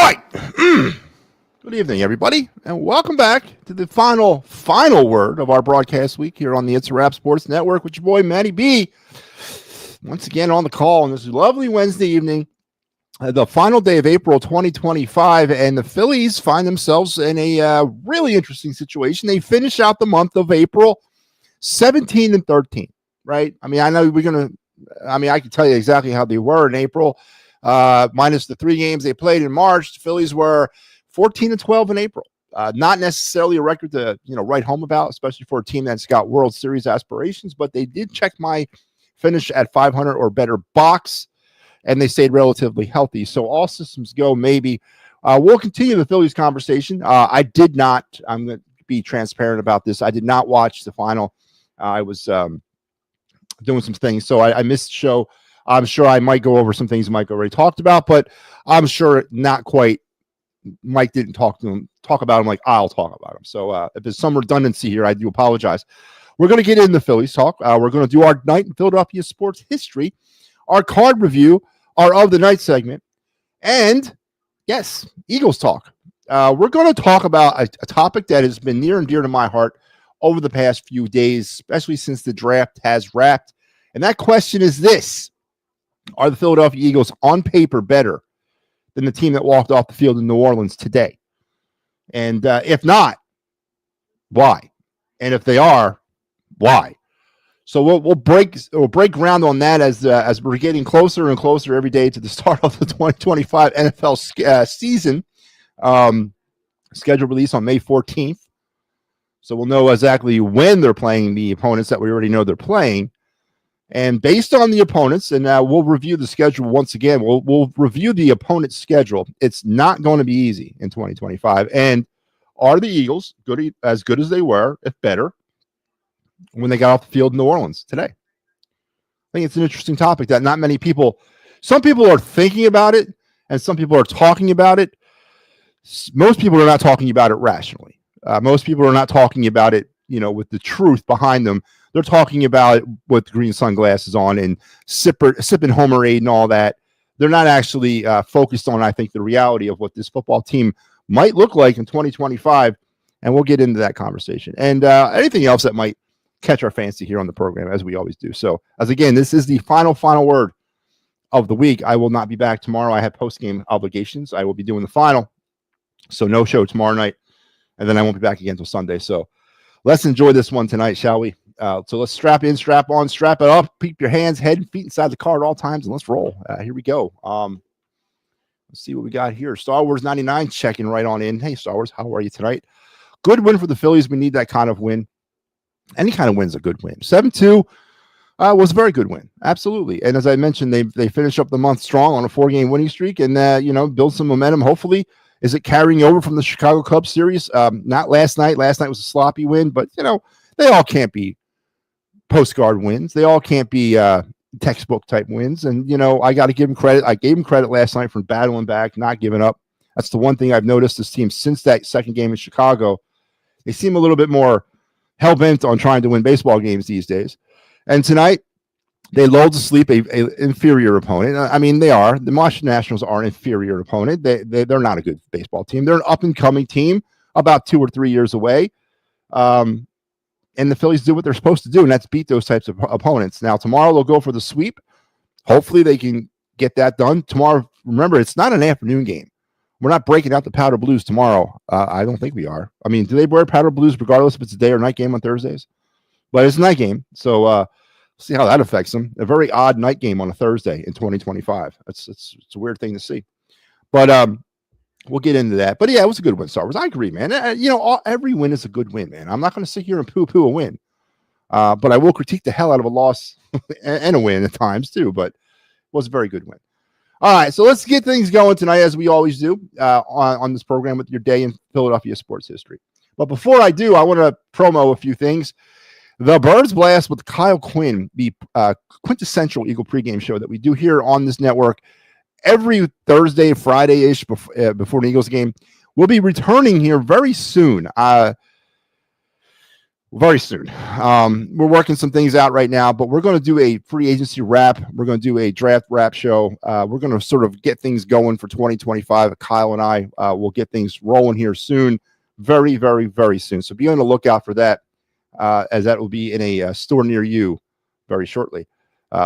right. Good evening, everybody, and welcome back to the final word of our broadcast week here on the It's a Wrap Sports Network with your boy, MattyB. Once again on the call on this lovely Wednesday evening, the final day of April 2025, and the Phillies find themselves in a really interesting situation. They finish out the month of April 17-13, right? I mean, I know I can tell you exactly how they were in April, minus the 3 games they played in March. The Phillies were 14-12 in April. Not necessarily a record to write home about, especially for a team that's got World Series aspirations, but they did check my finish at 500 or better box, and they stayed relatively healthy. So all systems go, maybe. We'll continue the Phillies conversation. I'm going to be transparent about this. I did not watch the final. I was doing some things, so I missed the show. I'm sure I might go over some things Mike already talked about, but I'm sure not quite. Mike didn't talk about him like I'll talk about him. So if there's some redundancy here, I do apologize. We're going to get into Phillies talk. We're going to do our night in Philadelphia sports history, our card review, our of the night segment, and yes, Eagles talk. We're going to talk about a topic that has been near and dear to my heart over the past few days, especially since the draft has wrapped. And that question is this: are the Philadelphia Eagles on paper better than the team that walked off the field in New Orleans today? And if not, why? And if they are, why? So we'll break ground on that as we're getting closer and closer every day to the start of the 2025 NFL season. Schedule release on May 14th. So we'll know exactly when they're playing the opponents that we already know they're playing. And based on the opponents, and we'll review the schedule once again. We'll review the opponent's schedule. It's not going to be easy in 2025. And are the Eagles as good as they were, if better, when they got off the field in New Orleans today? I think it's an interesting topic that not many people, some people are thinking about it, and some people are talking about it. Most people are not talking about it rationally. Most people are not talking about it, with the truth behind them. They're talking about it with green sunglasses on and sipping Homerade and all that. They're not actually focused on, I think, the reality of what this football team might look like in 2025. And we'll get into that conversation and anything else that might catch our fancy here on the program, as we always do. So, as again, this is the final word of the week. I will not be back tomorrow. I have post-game obligations. I will be doing the final. So no show tomorrow night. And then I won't be back again until Sunday. So let's enjoy this one tonight, shall we? So let's strap in, strap on, strap it up, keep your hands, head, and feet inside the car at all times, and let's roll. Here we go. Let's see what we got here. Star Wars 99 checking right on in. Hey, Star Wars, how are you tonight? Good win for the Phillies. We need that kind of win. Any kind of win is a good win. 7-2 was a very good win. Absolutely. And as I mentioned, they finished up the month strong on a 4-game winning streak and, build some momentum, hopefully. Is it carrying over from the Chicago Cubs series? Not last night. Last night was a sloppy win, but, they all can't be postcard wins. They all can't be textbook type wins. And, I got to give them credit. I gave them credit last night for battling back, not giving up. That's the one thing I've noticed this team since that second game in Chicago. They seem a little bit more hell-bent on trying to win baseball games these days. And tonight, they lulled to sleep a inferior opponent. I mean, they are. The Washington Nationals are an inferior opponent. They're not a good baseball team. They're an up-and-coming team, about 2 or 3 years away. And the Phillies do what they're supposed to do, and that's beat those types of opponents. Now, tomorrow they'll go for the sweep. Hopefully they can get that done. Tomorrow, remember, it's not an afternoon game. We're not breaking out the powder blues tomorrow. I don't think we are. I mean, do they wear powder blues regardless if it's a day or night game on Thursdays? But it's a night game, so see how that affects them. A very odd night game on a Thursday in 2025. It's a weird thing to see. But we'll get into that. But yeah, it was a good win, Star Wars. I agree, man. Every win is a good win, man. I'm not going to sit here and poo-poo a win. But I will critique the hell out of a loss and a win at times too. But it was a very good win. All right, so let's get things going tonight, as we always do on this program with your day in Philadelphia sports history. But before I do, I want to promo a few things. The Birds Blast with Kyle Quinn, the quintessential Eagle pregame show that we do here on this network every Thursday, Friday-ish before the Eagles game. We'll be returning here very soon. very soon. We're working some things out right now, but we're going to do a free agency wrap. We're going to do a draft wrap show. We're going to sort of get things going for 2025. Kyle and I will get things rolling here soon, very, very, very soon. So be on the lookout for that, as that will be in a store near you very shortly.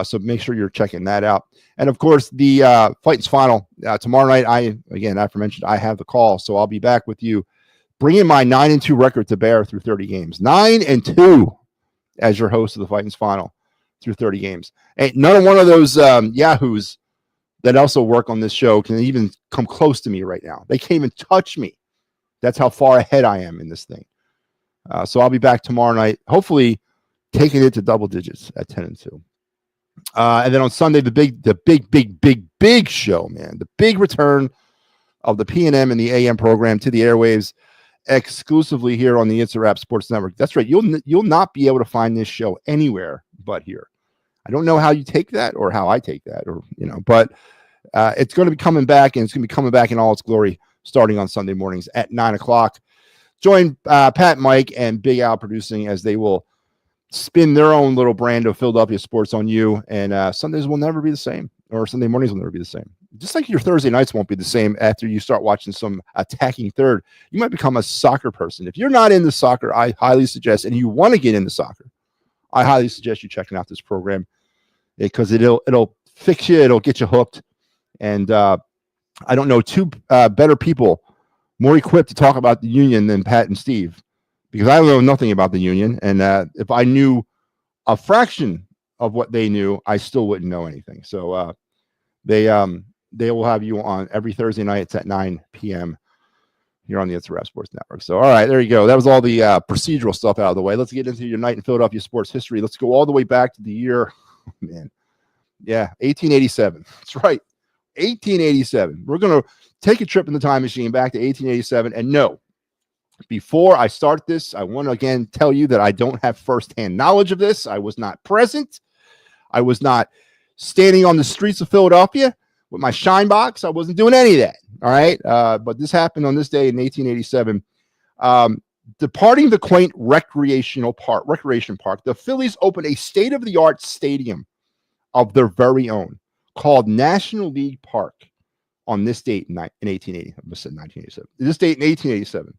So make sure you're checking that out. And of course, the Fight's Final tomorrow night. Aforementioned, I have the call, so I'll be back with you, bringing my 9-2 record to bear through 30 games. 9-2 as your host of the Fight's Final through 30 games. And none one of those yahoos that also work on this show can even come close to me right now. They can't even touch me. That's how far ahead I am in this thing. So I'll be back tomorrow night, hopefully taking it to double digits at 10-2. And then on Sunday, the big show, man, the big return of the PNM and the AM program to the airwaves, exclusively here on the It's a Wrap Sports Network. That's right. You'll not be able to find this show anywhere but here. I don't know how you take that or how I take that, but it's going to be coming back, and it's going to be coming back in all its glory starting on Sunday mornings at 9:00. Join Pat, Mike, and Big Al producing as they will spin their own little brand of Philadelphia sports on you. And Sundays will never be the same, or Sunday mornings will never be the same. Just like your Thursday nights won't be the same after you start watching some attacking third. You might become a soccer person. If you're not into soccer, I highly suggest, and you want to get into soccer, I highly suggest you checking out this program, because it'll fix you. It'll get you hooked. And I don't know two better people more equipped to talk about the Union than Pat and Steve, because I know nothing about the Union. And if I knew a fraction of what they knew, I still wouldn't know anything. So they will have you on every Thursday night. It's at 9 p.m. here on the It's a Wrap Sports Network. So, all right, there you go. That was all the procedural stuff out of the way. Let's get into your night in Philadelphia sports history. Let's go all the way back to the year, 1887. That's right, 1887. We're going to take a trip in the time machine back to 1887. And no, before I start this, I want to again tell you that I don't have firsthand knowledge of this. I was not present. I was not standing on the streets of Philadelphia with my shine box. I wasn't doing any of that. All right. But this happened on this day in 1887. Departing the quaint recreation park, the Phillies opened a state-of-the-art stadium of their very own called National League Park on this date in 1880. I almost said 1987. This date in 1887.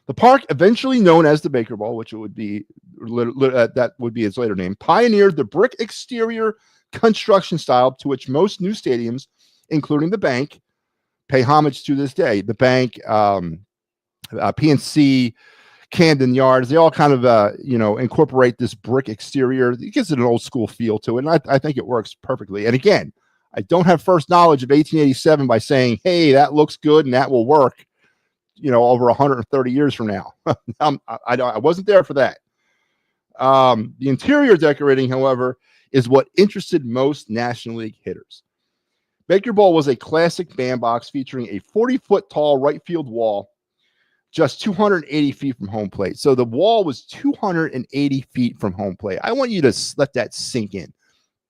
The park, eventually known as the Baker Bowl, which it would be that would be its later name, pioneered the brick exterior construction style to which most new stadiums, including the Bank, pay homage to this day. The Bank, PNC, Camden Yards, they all kind of incorporate this brick exterior. It gives it an old school feel to it, and I think it works perfectly. And again, I don't have first knowledge of 1887 by saying, hey, that looks good and that will work, over 130 years from now. I wasn't there for that. The interior decorating, however, is what interested most National League hitters. Baker Bowl was a classic bandbox featuring a 40-foot tall right field wall, just 280 feet from home plate. So the wall was 280 feet from home plate. I want you to let that sink in.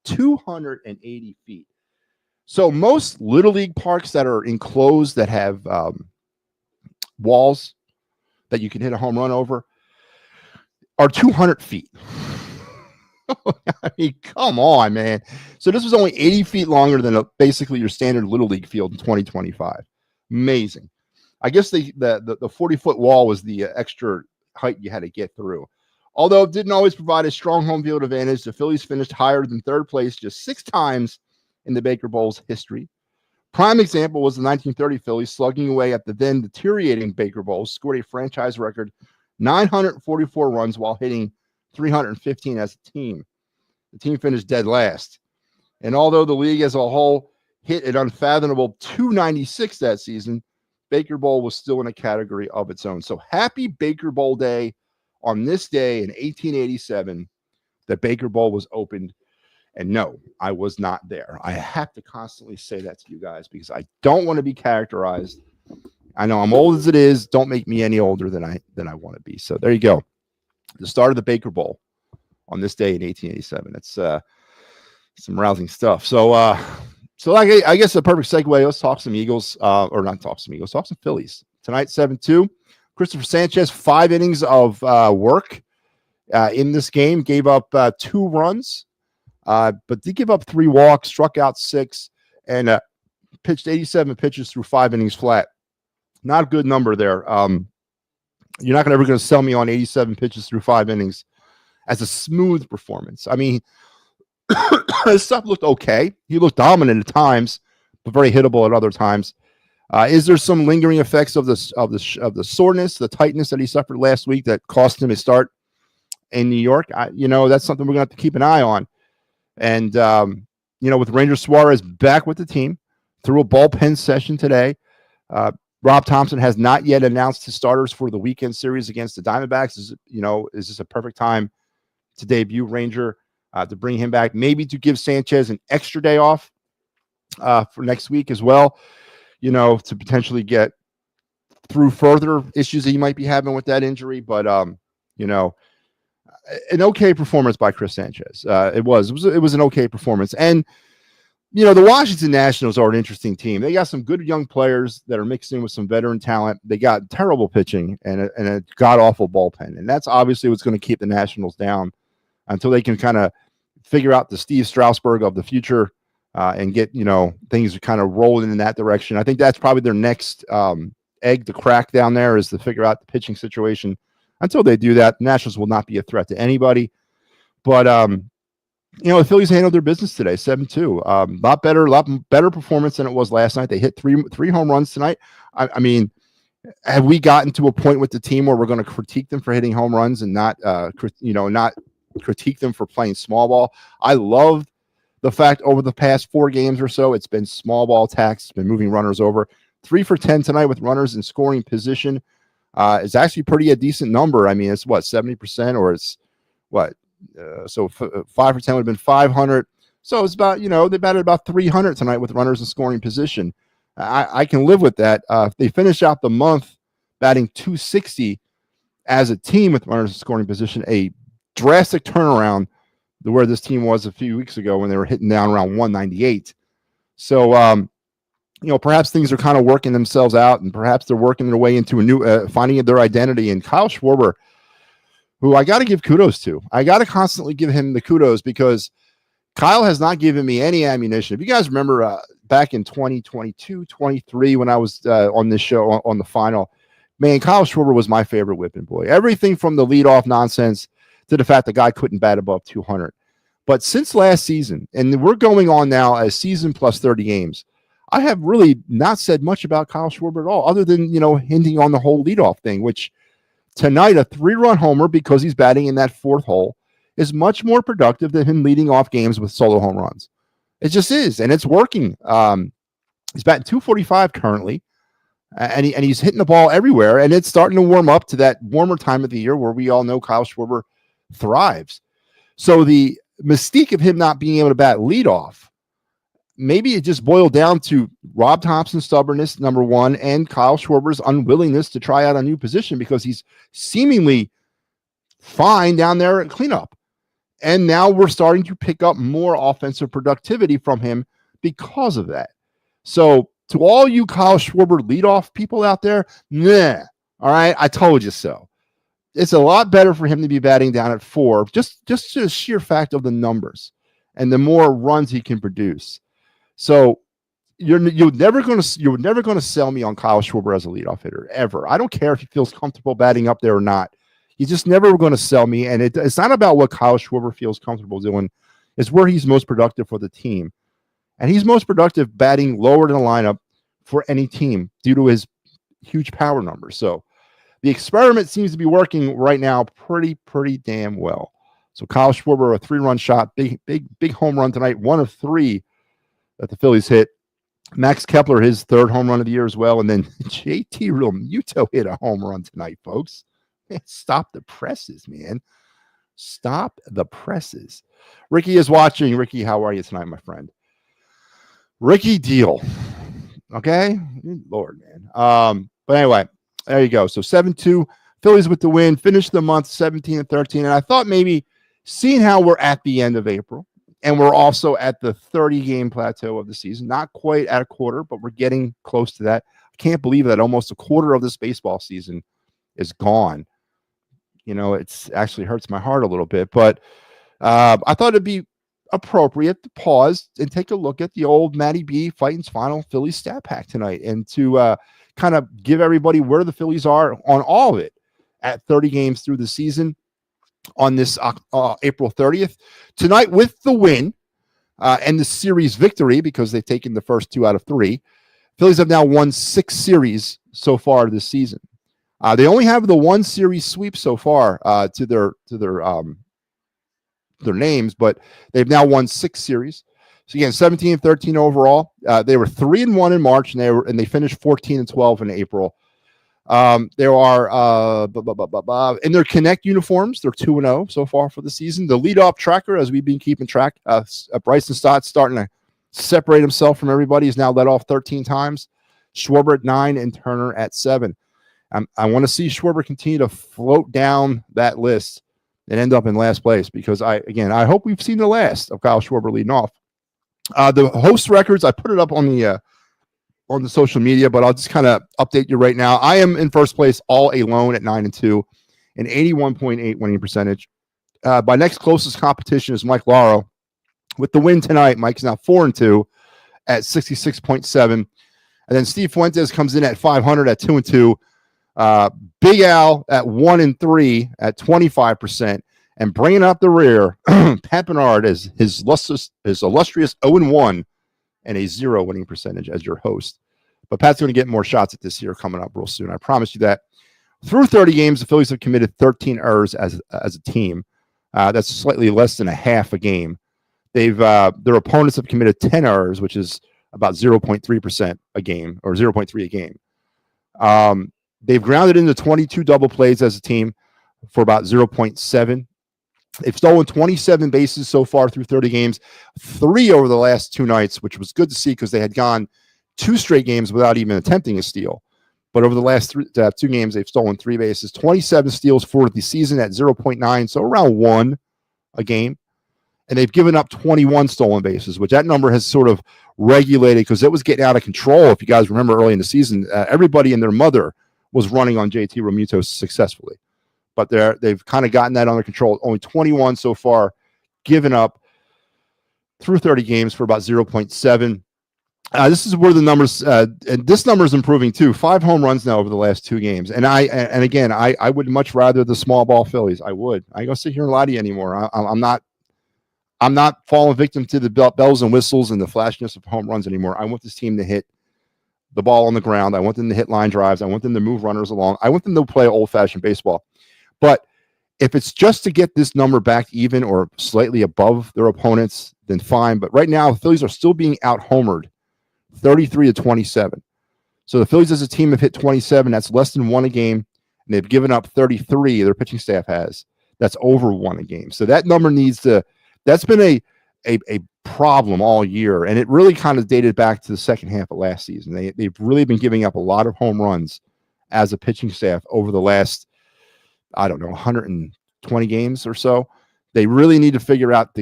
280 feet. So most Little League parks that are enclosed that have walls that you can hit a home run over are 200 feet. I mean, come on, man. So this was only 80 feet longer than basically your standard Little League field in 2025. Amazing. I guess the 40-foot wall was the extra height you had to get through. Although it didn't always provide a strong home field advantage, the Phillies finished higher than third place just 6 times in the Baker Bowl's history. Prime example was the 1930 Phillies slugging away at the then deteriorating Baker Bowl, scored a franchise record 944 runs while hitting 315 as a team. The team finished dead last. And although the league as a whole hit an unfathomable 296 that season, Baker Bowl was still in a category of its own. So happy Baker Bowl Day on this day in 1887. The Baker Bowl was opened. And no, I was not there. I have to constantly say that to you guys because I don't want to be characterized. I know I'm old as it is. Don't make me any older than I want to be. So there you go. The start of the Baker Bowl on this day in 1887. That's some rousing stuff. So I guess a perfect segue. Let's talk some Eagles, or not talk some Eagles. Talk some Phillies tonight. 7-2. Christopher Sanchez, 5 innings of work. in this game. Gave up 2 runs, but did give up 3 walks, struck out 6, and pitched 87 pitches through 5 innings flat. Not a good number there. You're not ever going to sell me on 87 pitches through 5 innings as a smooth performance. I mean, his stuff looked okay. He looked dominant at times, but very hittable at other times. Is there some lingering effects of the soreness, the tightness that he suffered last week that cost him a start in New York? That's something we're going to have to keep an eye on. And with Ranger Suarez back with the team through a bullpen session today, Rob Thompson has not yet announced his starters for the weekend series against the Diamondbacks. Is this a perfect time to debut Ranger, to bring him back, maybe to give Sanchez an extra day off for next week as well, to potentially get through further issues that he might be having with that injury. But, an okay performance by Chris Sanchez. It was an okay performance. And, the Washington Nationals are an interesting team. They got some good young players that are mixed in with some veteran talent. They got terrible pitching and a god-awful bullpen. And that's obviously what's going to keep the Nationals down until they can kind of figure out the Steve Strasburg of the future and get, things kind of rolling in that direction. I think that's probably their next egg to crack down there, is to figure out the pitching situation. Until they do that, the Nationals will not be a threat to anybody. But, the Phillies handled their business today, 7-2. Lot better performance than it was last night. They hit three home runs tonight. I mean, have we gotten to a point with the team where we're going to critique them for hitting home runs and not critique them for playing small ball? I love the fact over the past 4 games or so, it's been small ball attacks. It's been moving runners over. 3 for 10 tonight with runners in scoring position. It's actually a decent number. I mean, it's 70%, or it's what? So 5 for 10 would have been 500. So it's about, they batted about 300 tonight with runners in scoring position. I can live with that. If they finish out the month batting 260 as a team with runners in scoring position, a drastic turnaround to where this team was a few weeks ago when they were hitting down around 198. So, perhaps things are kind of working themselves out, and perhaps they're working their way into a new, finding their identity. And Kyle Schwarber, who I got to give kudos to. I got to constantly give him the kudos, because Kyle has not given me any ammunition. If you guys remember back in 2022, 23, when I was on this show on the final, man, Kyle Schwarber was my favorite whipping boy. Everything from the leadoff nonsense to the fact the guy couldn't bat above 200. But since last season, and we're going on now a season plus 30 games, I have really not said much about Kyle Schwarber at all, other than, hinting on the whole leadoff thing, which tonight, a 3-run homer, because he's batting in that 4th hole, is much more productive than him leading off games with solo home runs. It just is, and it's working. He's batting 245 currently, and he's hitting the ball everywhere, and it's starting to warm up to that warmer time of the year where we all know Kyle Schwarber thrives. So the mystique of him not being able to bat leadoff, maybe it just boiled down to Rob Thompson's stubbornness, number one, and Kyle Schwarber's unwillingness to try out a new position, because he's seemingly fine down there at cleanup. And now we're starting to pick up more offensive productivity from him because of that. So to all you Kyle Schwarber leadoff people out there, nah, all right, I told you so. It's a lot better for him to be batting down at 4, just to the sheer fact of the numbers and the more runs he can produce. So you're never going to sell me on Kyle Schwarber as a leadoff hitter, ever. I don't care if he feels comfortable batting up there or not. He's just never going to sell me. And it's not about what Kyle Schwarber feels comfortable doing. It's where he's most productive for the team. And he's most productive batting lower in the lineup for any team due to his huge power numbers. So the experiment seems to be working right now pretty damn well. So Kyle Schwarber, a 3-run shot, big home run tonight, 1 of 3 that the Phillies hit. Max Kepler, his 3rd home run of the year as well. And then JT Realmuto hit a home run tonight, folks. Man, stop the presses, man. Stop the presses. Ricky is watching. Ricky, how are you tonight, my friend? Ricky Deal. Okay? Lord, man. But anyway, there you go. So 7-2, Phillies with the win. Finished the month 17-13. And I thought maybe, seeing how we're at the end of April, and we're also at the 30-game plateau of the season, not quite at a quarter, but we're getting close to that. I can't believe that almost a quarter of this baseball season is gone. It's actually hurts my heart a little bit, but I thought it'd be appropriate to pause and take a look at the old MattyB Fighting's final Phillies stat pack tonight, and to kind of give everybody where the Phillies are on all of it at 30 games through the season on this April 30th. Tonight, with the win and the series victory, because they've taken the first 2 out of 3, Phillies have now won 6 series so far this season. They only have the 1 series sweep so far to their names, but they've now won 6 series. So again, 17-13 overall. They were 3-1 in March, and they finished 14-12 in April. There are in their Connect uniforms, they're 2-0 so far for the season. The leadoff tracker, as we've been keeping track, Bryson Stott's starting to separate himself from everybody. He's now led off 13 times. Schwarber at 9 and Turner at 7. I want to see Schwarber continue to float down that list and end up in last place, because I hope we've seen the last of Kyle Schwarber leading off. The host records, I put it up on the social media, but I'll just kind of update you right now. I am in first place all alone at 9-2, an 81.8 winning percentage. My next closest competition is Mike Lauro. With the win tonight, Mike's now 4-2 at 66.7. And then Steve Fuentes comes in at 500 at 2-2. Big Al at 1-3 at 25%, and bringing up the rear, Pat Bernard is his illustrious 0-1 and a 0 winning percentage as your host. But Pat's going to get more shots at this year coming up real soon. I promise you that. Through 30 games, the Phillies have committed 13 errors as a team. That's slightly less than a half a game. Their opponents have committed 10 errors, which is about 0.3% a game, or 0.3 a game. They've grounded into 22 double plays as a team for about 0.7. They've stolen 27 bases so far through 30 games, 3 over the last 2 nights, which was good to see because they had gone 2 straight games without even attempting a steal. But over the last 2 games, they've stolen 3 bases, 27 steals for the season at 0.9, so around 1 a game. And they've given up 21 stolen bases, which that number has sort of regulated because it was getting out of control. If you guys remember early in the season, everybody and their mother was running on JT Realmuto successfully. But they've kind of gotten that under control. Only 21 so far given up through 30 games for about 0.7. This is where the numbers, and this number is improving too. 5 home runs now over the last 2 games. And I would much rather the small ball Phillies. I would. I ain't gonna sit here and lie to you anymore. I'm not falling victim to the bells and whistles and the flashiness of home runs anymore. I want this team to hit the ball on the ground. I want them to hit line drives. I want them to move runners along. I want them to play old-fashioned baseball. But if it's just to get this number back even or slightly above their opponents, then fine. But right now, the Phillies are still being out-homered 33-27. So the Phillies as a team have hit 27. That's less than 1 a game. And they've given up 33. Their pitching staff has. That's over 1 a game. So that number needs to – that's been a problem all year. And it really kind of dated back to the second half of last season. They've really been giving up a lot of home runs as a pitching staff over the last, 120 games or so. They really need to figure out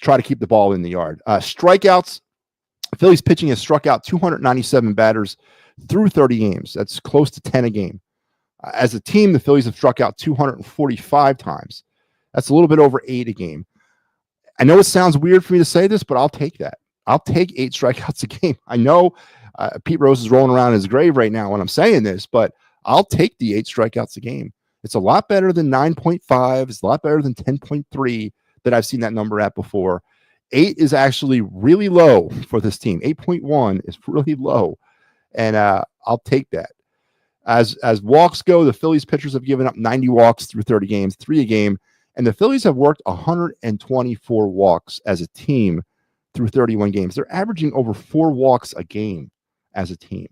try to keep the ball in the yard. Strikeouts, Phillies pitching has struck out 297 batters through 30 games. That's close to 10 a game. As a team, the Phillies have struck out 245 times. That's a little bit over 8 a game. I know it sounds weird for me to say this, but I'll take that. I'll take 8 strikeouts a game. I know Pete Rose is rolling around in his grave right now when I'm saying this, but I'll take the 8 strikeouts a game. It's a lot better than 9.5. It's a lot better than 10.3 that I've seen that number at before. 8 is actually really low for this team. 8.1 is really low, and I'll take that. As walks go, the Phillies pitchers have given up 90 walks through 30 games, 3 a game, and the Phillies have worked 124 walks as a team through 31 games. They're averaging over 4 walks a game as a team.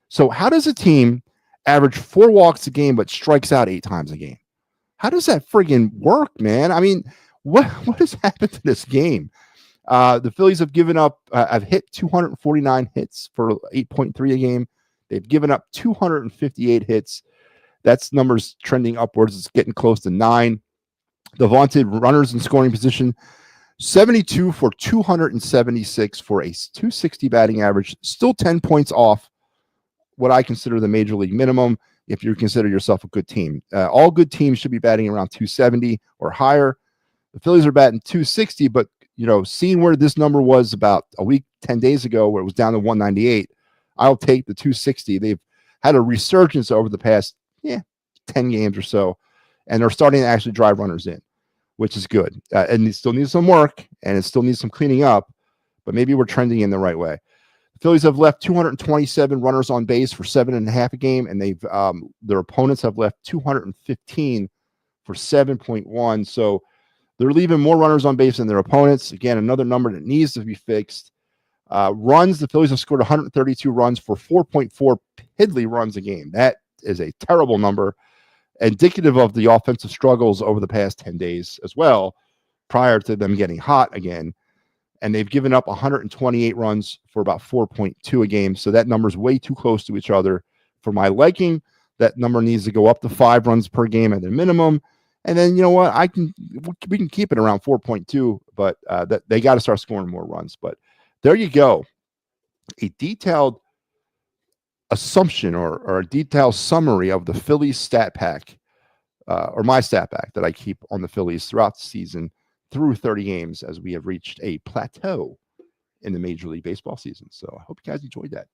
So how does a team average 4 walks a game but strikes out 8 times a game? How does that friggin' work, man? I mean, what has happened to this game? The Phillies have given up, have hit 249 hits for 8.3 a game. They've given up 258 hits. That's numbers trending upwards. It's getting close to 9. The vaunted runners in scoring position, 72 for 276 for a 260 batting average, still 10 points off what I consider the major league minimum if you consider yourself a good team. All good teams should be batting around 270 or higher. The Phillies are batting 260, but seeing where this number was about a week, 10 days ago, where it was down to 198, I'll take the 260. They've had a resurgence over the past 10 games or so, and they're starting to actually drive runners in, which is good. And it still needs some work, and it still needs some cleaning up, but maybe we're trending in the right way. The Phillies have left 227 runners on base for 7.5 a game, and their opponents have left 215 for 7.1. So they're leaving more runners on base than their opponents. Again, another number that needs to be fixed. Runs, the Phillies have scored 132 runs for 4.4 piddly runs a game. That is a terrible number, indicative of the offensive struggles over the past 10 days as well, prior to them getting hot again. And they've given up 128 runs for about 4.2 a game. So that number is way too close to each other for my liking. That number needs to go up to 5 runs per game at a minimum. And then, you know what, we can keep it around 4.2, but that they got to start scoring more runs. But there you go. A detailed assumption or a detailed summary of the Phillies stat pack, or my stat pack that I keep on the Phillies throughout the season through 30 games, as we have reached a plateau in the Major League Baseball season. So I hope you guys enjoyed that.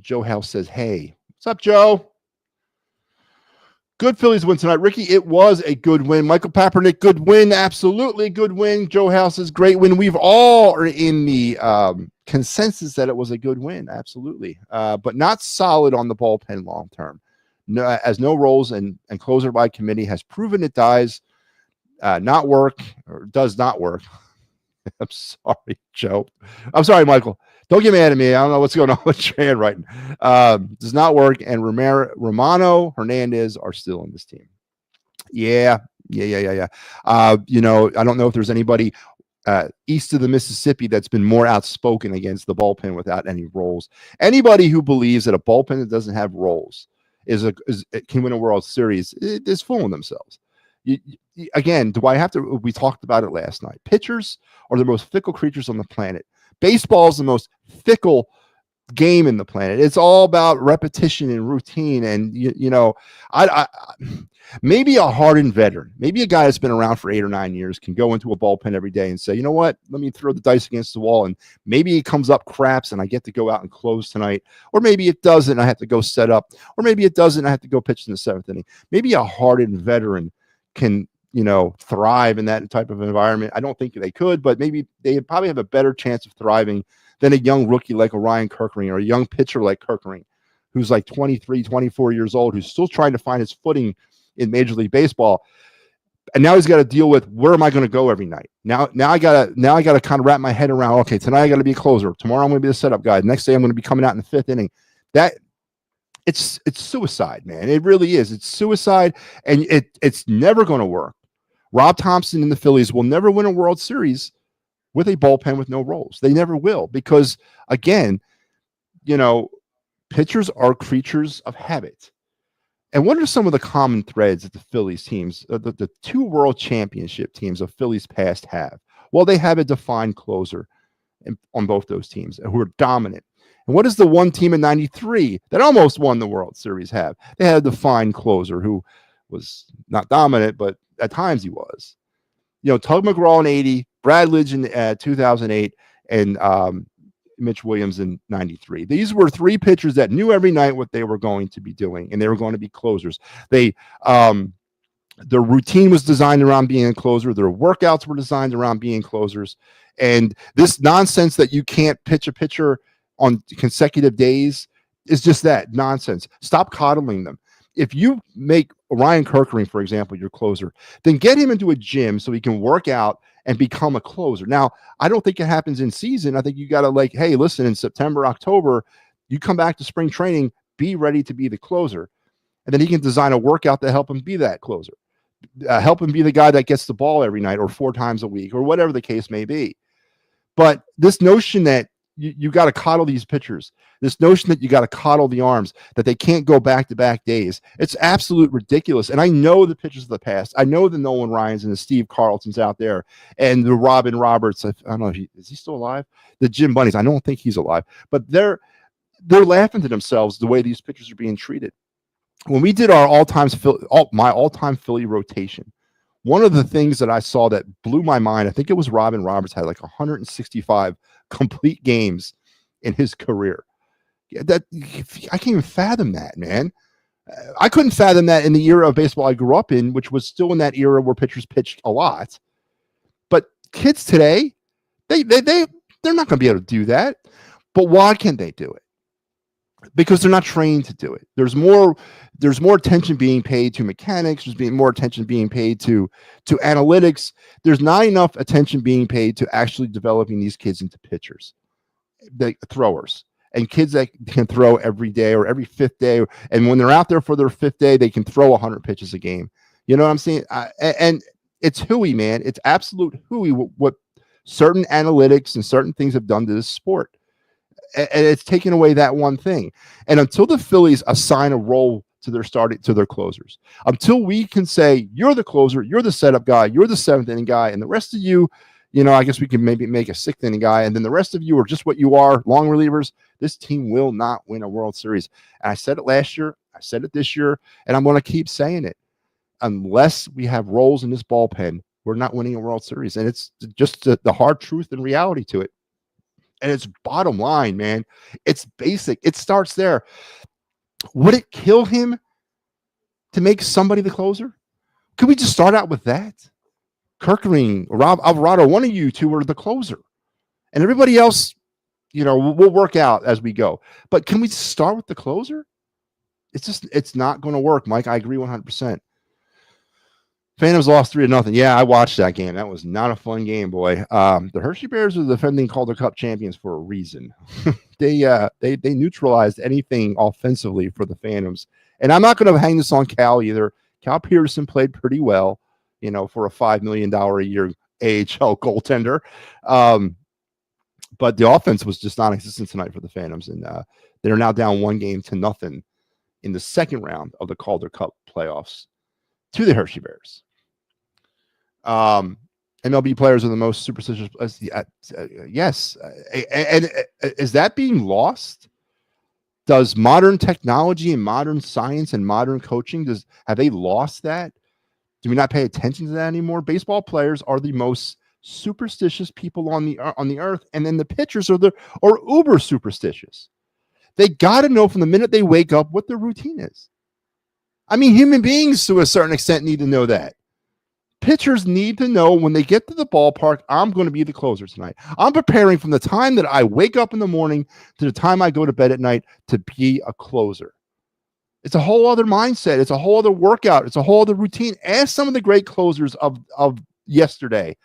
Joe House says, hey, what's up, Joe? Good Phillies win tonight. Ricky, it was a good win. Michael Papernick, good win. Absolutely good win. Joe House's great win. We've all are in the consensus that it was a good win. Absolutely. But not solid on the bullpen long term. No, as no roles and closer by committee has proven it does not work. I'm sorry, Joe. I'm sorry, Michael. Don't get mad at me. I don't know what's going on with your handwriting. Does not work. And Romano, Hernandez are still on this team. Yeah. I don't know if there's anybody east of the Mississippi that's been more outspoken against the bullpen without any roles. Anybody who believes that a bullpen that doesn't have roles can win a World Series is fooling themselves. Again, we talked about it last night. Pitchers are the most fickle creatures on the planet. Baseball is the most fickle game in the planet. It's all about repetition and routine. And, maybe a hardened veteran, maybe a guy that's been around for 8 or 9 years can go into a bullpen every day and say, you know what, let me throw the dice against the wall. And maybe it comes up craps and I get to go out and close tonight. Or maybe it doesn't. I have to go set up. Or maybe it doesn't. I have to go pitch in the 7th inning. Maybe a hardened veteran can thrive in that type of environment. I don't think they could, but maybe they probably have a better chance of thriving than a young rookie like a Ryan Kirkering or a young pitcher like Kirkering, who's like 23, 24 years old, who's still trying to find his footing in Major League Baseball. And now he's got to deal with, where am I going to go every night? Now I gotta kind of wrap my head around, okay, tonight I got to be a closer. Tomorrow I'm going to be the setup guy. The next day I'm going to be coming out in the 5th inning. It's suicide, man. It really is. It's suicide, and it's never going to work. Rob Thompson and the Phillies will never win a World Series with a bullpen with no roles. They never will, because, again, pitchers are creatures of habit. And what are some of the common threads that the Phillies teams, the 2 world championship teams of Phillies past have? Well, they have a defined closer on both those teams who are dominant. And what does the one team in 93 that almost won the World Series have? They had a defined closer who was not dominant, but at times he was. Tug McGraw in 80, Brad Lidge in 2008, and Mitch Williams in 93. These were 3 pitchers that knew every night what they were going to be doing, and they were going to be closers. Their routine was designed around being a closer. Their workouts were designed around being closers. And this nonsense that you can't pitch a pitcher on consecutive days is just that nonsense. Stop coddling them. If you make Ryan Kirkering, for example, your closer, then get him into a gym so he can work out and become a closer. Now, I don't think it happens in season. I think you got to hey, listen, in September, October, you come back to spring training, be ready to be the closer. And then he can design a workout to help him be that closer. Help him be the guy that gets the ball every night or 4 times a week or whatever the case may be. But this notion that you got to coddle these pitchers, this notion that you got to coddle the arms, that they can't go back-to-back days, it's absolute ridiculous. And I know the pitchers of the past. I know the Nolan Ryans and the Steve Carltons out there and the Robin Roberts. I don't know, is he still alive? The Jim Bunnies. I don't think he's alive. But they're laughing to themselves the way these pitchers are being treated. When we did our my all-time Philly rotation, one of the things that I saw that blew my mind, I think it was Robin Roberts had like 165 complete games in his career. That I can't even fathom that, man. I couldn't fathom that in the era of baseball I grew up in, which was still in that era where pitchers pitched a lot. But kids today, they're not going to be able to do that. But why can't they do it? Because they're not trained to do it. There's more attention being paid to mechanics. There's more attention being paid to analytics. There's not enough attention being paid to actually developing these kids into pitchers, the throwers, and kids that can throw every day or every fifth day. And when they're out there for their fifth day, they can throw 100 pitches a game. You know what I'm saying? And it's hooey, man. It's absolute hooey what certain analytics and certain things have done to this sport. And it's taken away that one thing. And until the Phillies assign a role to their closers, until we can say, you're the closer, you're the setup guy, you're the seventh inning guy, and the rest of you, I guess we can maybe make a sixth inning guy, and then the rest of you are just what you are, long relievers, this team will not win a World Series. And I said it last year, I said it this year, and I'm going to keep saying it. Unless we have roles in this bullpen, we're not winning a World Series. And it's just the hard truth and reality to it. And it's bottom line, man. It's basic. It starts there. Would it kill him to make somebody the closer? Could we just start out with that? Kirkering, Rob Alvarado, one of you two are the closer. And everybody else, we'll work out as we go. But can we start with the closer? It's not going to work, Mike. I agree 100%. Phantoms lost 3-0. Yeah, I watched that game. That was not a fun game, boy. The Hershey Bears are the defending Calder Cup champions for a reason. They neutralized anything offensively for the Phantoms. And I'm not going to hang this on Cal either. Cal Peterson played pretty well, for a $5 million a year AHL goaltender. But the offense was just non-existent tonight for the Phantoms. And they're now down 1-0 in the second round of the Calder Cup playoffs to the Hershey Bears. MLB players are the most superstitious. Yes. And is that being lost? Does modern technology and modern science and modern coaching, have they lost that? Do we not pay attention to that anymore? Baseball players are the most superstitious people on the earth, and then the pitchers are uber superstitious. They got to know from the minute they wake up what their routine is. I mean, human beings to a certain extent need to know that. Pitchers need to know when they get to the ballpark, I'm going to be the closer tonight. I'm preparing from the time that I wake up in the morning to the time I go to bed at night to be a closer. It's a whole other mindset. It's a whole other workout. It's a whole other routine. Ask some of the great closers of yesterday.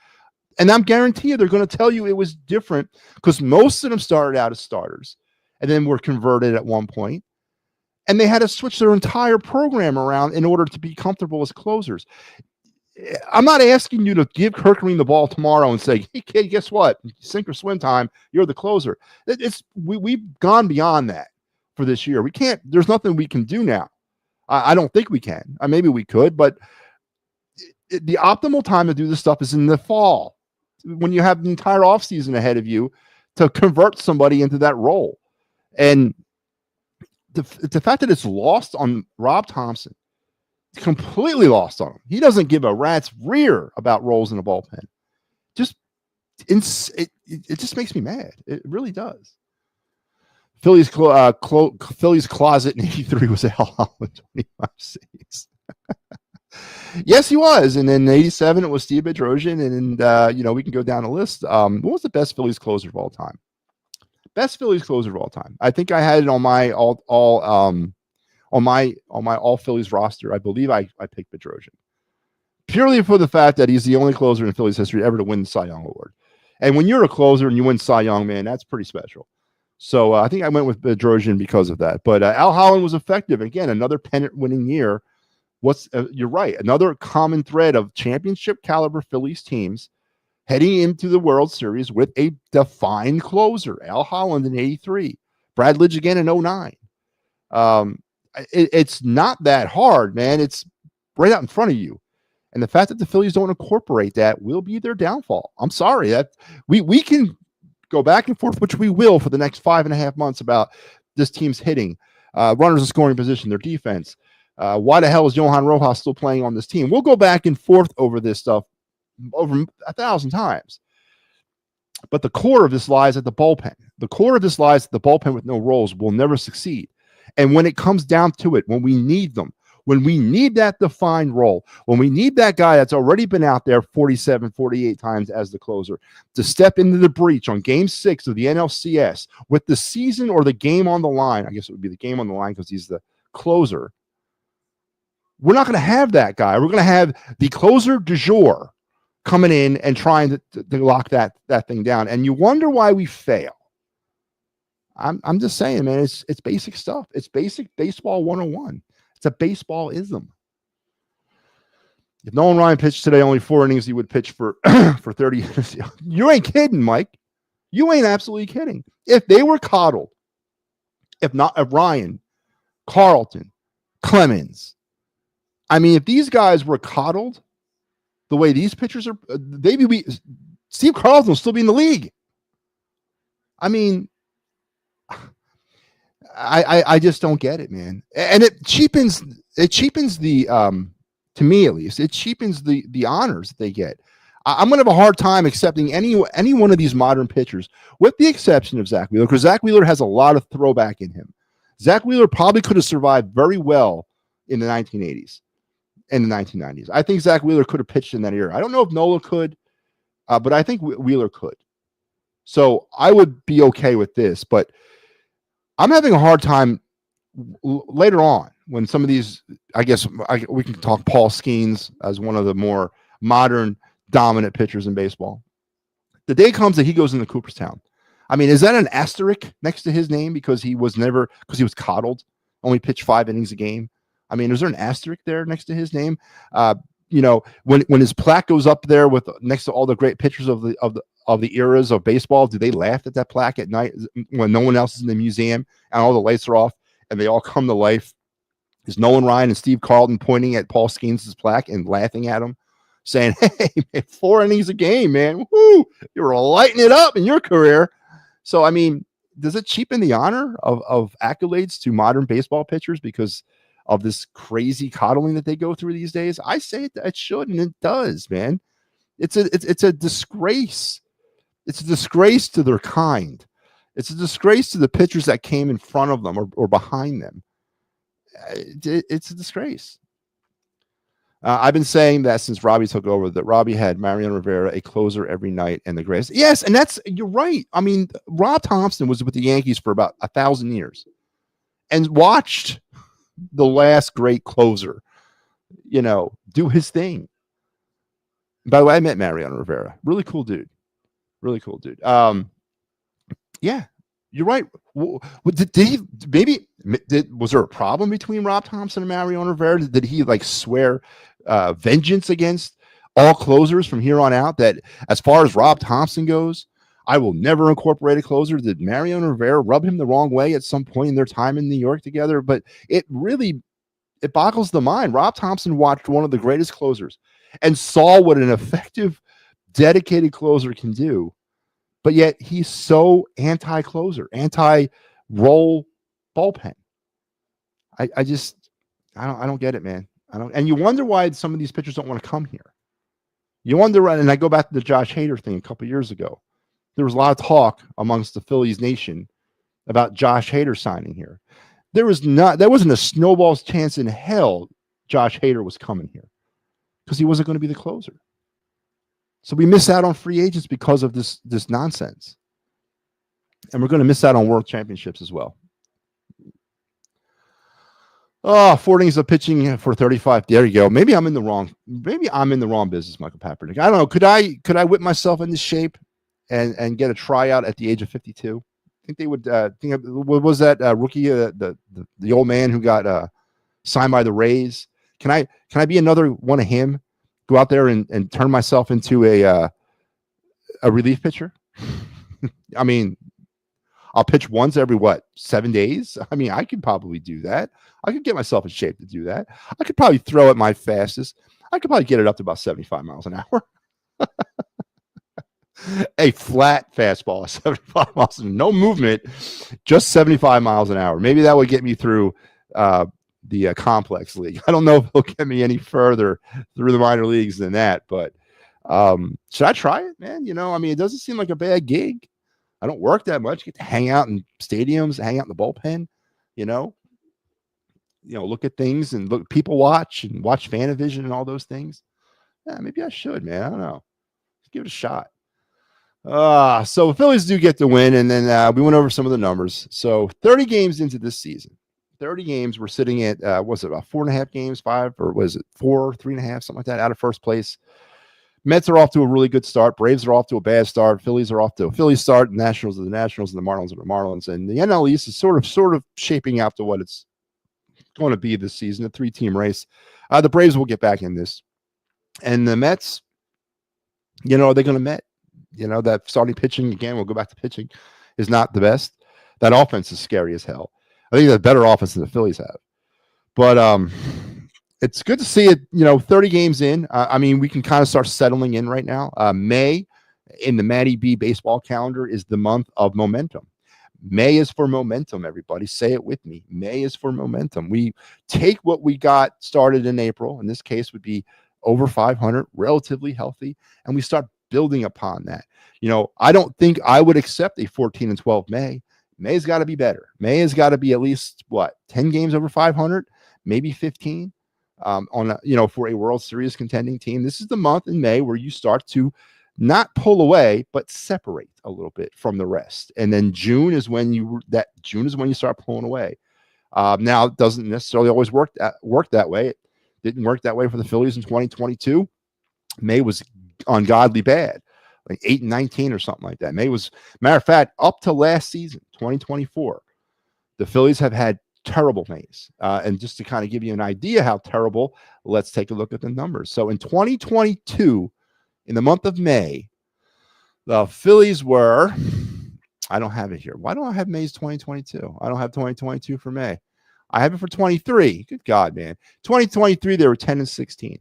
And I'm guarantee you they're going to tell you it was different because most of them started out as starters and then were converted at one point. And they had to switch their entire program around in order to be comfortable as closers. I'm not asking you to give Kirkering the ball tomorrow and say, hey, kid, guess what? Sink or swim time. You're the closer. We've gone beyond that for this year. We can't. There's nothing we can do now. I don't think we can. Maybe we could, but the optimal time to do this stuff is in the fall when you have the entire offseason ahead of you to convert somebody into that role. And the fact that it's lost on Rob Thompson, completely lost on him. He doesn't give a rat's rear about roles in a bullpen. It just makes me mad. It really does. Phillies closet in 83 was Al Holland, 25 saves. Yes, he was. And then in 87, it was Steve Bedrosian. And we can go down the list. What was the best Phillies closer of all time? Best Phillies closer of all time. I think I had it on my all Phillies roster. I believe I picked Bedrosian purely for the fact that he's the only closer in Phillies history ever to win the Cy Young Award. And when you're a closer and you win Cy Young, man, that's pretty special. So I think I went with Bedrosian because of that. But Al Holland was effective. Again, another pennant-winning year. You're right. Another common thread of championship caliber Phillies teams heading into the World Series with a defined closer. Al Holland in 83. Brad Lidge again in 09. It's not that hard, man. It's right out in front of you. And the fact that the Phillies don't incorporate that will be their downfall. I'm sorry that we can go back and forth, which we will for the next 5.5 months about this team's hitting, runners in scoring position, their defense. Why the hell is Johan Rojas still playing on this team? We'll go back and forth over this stuff over 1,000 times. But the core of this lies at the bullpen. The core of this lies at the bullpen with no roles will never succeed. And when it comes down to it, when we need them, when we need that defined role, when we need that guy that's already been out there 47, 48 times as the closer to step into the breach on game 6 of the NLCS with the season or the game on the line, I guess it would be the game on the line because he's the closer. We're not going to have that guy. We're going to have the closer du jour coming in and trying to lock that thing down. And you wonder why we fail. I'm just saying, man, it's basic stuff. It's basic baseball 101. It's a baseball-ism. If Nolan Ryan pitched today only 4 innings, he would pitch for 30. You ain't kidding, Mike. You ain't absolutely kidding. If they were coddled, if Ryan, Carlton, Clemens, I mean, if these guys were coddled the way these pitchers are, maybe Steve Carlton will still be in the league. I mean, I just don't get it, man. And it cheapens the to me at least, it cheapens the honors that they get. I'm gonna have a hard time accepting any one of these modern pitchers, with the exception of Zach Wheeler, because Zach Wheeler has a lot of throwback in him. Zach Wheeler probably could have survived very well in the 1980s and the 1990s. I think Zach Wheeler could have pitched in that era. I don't know if Nola could, but I think Wheeler could. So I would be okay with this, but I'm having a hard time later on when some of these, I guess we can talk Paul Skeens as one of the more modern dominant pitchers in baseball. The day comes that he goes into Cooperstown. I mean, is that an asterisk next to his name because he was coddled, only pitched 5 innings a game? I mean, is there an asterisk there next to his name? When his plaque goes up there with next to all the great pitchers of the eras of baseball, do they laugh at that plaque at night when no one else is in the museum and all the lights are off and they all come to life? Is Nolan Ryan and Steve Carlton pointing at Paul Skeens' plaque and laughing at him, saying, "Hey, man, 4 innings a game, man. Woo, you were lighting it up in your career." So, I mean, does it cheapen the honor of accolades to modern baseball pitchers because of this crazy coddling that they go through these days? I say it should, and it does, man. It's a disgrace. It's a disgrace to their kind. It's a disgrace to the pitchers that came in front of them or behind them. It's a disgrace. I've been saying that since Robbie took over, that Robbie had Mariano Rivera, a closer every night, and the greatest. Yes, and you're right. I mean, Rob Thompson was with the Yankees for about 1,000 years and watched the last great closer, do his thing. By the way, I met Mariano Rivera. Really cool dude. Really cool dude. Yeah, you're right. Was there a problem between Rob Thompson and Mariano Rivera? Did he swear vengeance against all closers from here on out? That as far as Rob Thompson goes, I will never incorporate a closer. Did Mariano Rivera rub him the wrong way at some point in their time in New York together? But it boggles the mind. Rob Thompson watched one of the greatest closers and saw what an effective, dedicated closer can do. But yet he's so anti-closer, anti-roll bullpen. I don't get it, man. And you wonder why some of these pitchers don't want to come here. You wonder, and I go back to the Josh Hader thing a couple years ago. There was a lot of talk amongst the Phillies nation about Josh Hader signing here. There wasn't a snowball's chance in hell Josh Hader was coming here because he wasn't going to be the closer. So we miss out on free agents because of this nonsense. And we're going to miss out on world championships as well. 4 innings of pitching for 35. There you go. Maybe I'm in the wrong business, Michael Papernick. I don't know. Could I whip myself into shape and get a tryout at the age of 52? I think they would what was that rookie, the old man who got signed by the Rays? Can I be another one of him? Go out there and turn myself into a relief pitcher? I mean, I'll pitch once every 7 days? I mean, I could probably do that. I could get myself in shape to do that. I could probably throw at my fastest. I could probably get it up to about 75 miles an hour. A flat fastball, 75 miles, no movement, just 75 miles an hour. Maybe that would get me through the complex league. I don't know if it'll get me any further through the minor leagues than that, but should I try it, man? I mean, it doesn't seem like a bad gig. I don't work that much. Get to hang out in stadiums, hang out in the bullpen, you know, look at things and people watch and watch Fanavision and all those things. Yeah, maybe I should, man. I don't know. Let's give it a shot. So the Phillies do get the win, and then we went over some of the numbers. So 30 games into this season, 30 games, we're sitting at, was it about 4.5 games, 5, or was it 4, 3.5, something like that, out of first place. Mets are off to a really good start. Braves are off to a bad start. Phillies are off to a Phillies start. The Nationals are the Nationals, and the Marlins are the Marlins. And the NL East is sort of shaping out to what it's going to be this season, a 3-team race. The Braves will get back in this. And the Mets, are they going to Met? That starting pitching, again, we'll go back to pitching, is not the best. That offense is scary as hell. I think that's a better offense than the Phillies have. But it's good to see it, 30 games in. I mean, we can kind of start settling in right now. May in the MattyB baseball calendar is the month of momentum. May is for momentum, everybody. Say it with me. May is for momentum. We take what we got started in April, in this case would be over 500, relatively healthy, and we start building upon that. I don't think I would accept a 14-12 May. May's got to be better. May has got to be at least 10 games over 500, maybe 15 for a World Series contending team. This is the month in May where you start to not pull away, but separate a little bit from the rest. And then June is when you start pulling away. Now it doesn't necessarily always work that way. It didn't work that way for the Phillies in 2022. May was ungodly bad, like 8-19 or something like that. May was, matter of fact, up to last season, 2024, the Phillies have had terrible Mays. And just to kind of give you an idea how terrible, let's take a look at the numbers. So in 2022, in the month of May, the Phillies were, I don't have it here. Why don't I have May's 2022? I don't have 2022 for May. I have it for 23. Good God, man. 2023, they were 10-16.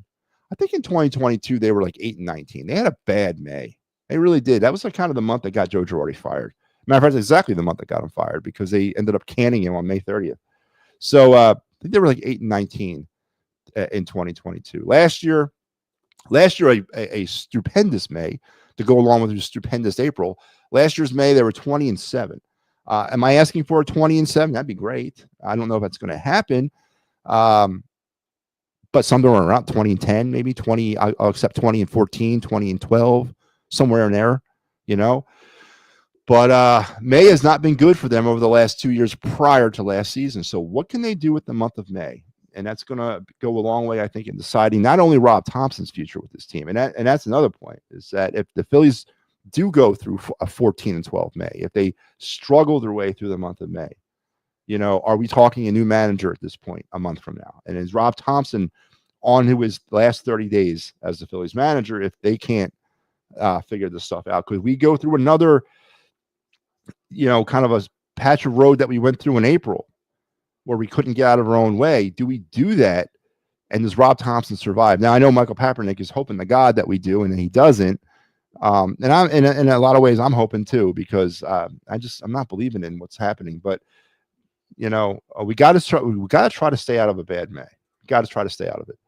I think in 2022, they were like 8-19. They had a bad May. They really did. That was like kind of the month that got Joe Girardi fired. Matter of fact, exactly the month that got him fired because they ended up canning him on May 30th. So I think they were like 8-19 in 2022. Last year, a stupendous May to go along with a stupendous April. Last year's May, they were 20-7. Am I asking for a 20-7? That'd be great. I don't know if that's going to happen. But something around 20-10, maybe 20. I'll accept 20-14, 20-12, somewhere in there, But May has not been good for them over the last 2 years prior to last season. So what can they do with the month of May? And that's going to go a long way, I think, in deciding not only Rob Thompson's future with this team, and that's another point, is that if the Phillies do go through a 14-12 May, if they struggle their way through the month of May, are we talking a new manager at this point a month from now? And is Rob Thompson on his last 30 days as the Phillies manager if they can't figure this stuff out? Could we go through another, kind of a patch of road that we went through in April where we couldn't get out of our own way? Do we do that? And does Rob Thompson survive? Now, I know Michael Papernick is hoping to God that we do, and he doesn't. And I'm in a lot of ways, I'm hoping too, because I'm not believing in what's happening. But we got to try to stay out of a bad May. Got to try to stay out of it.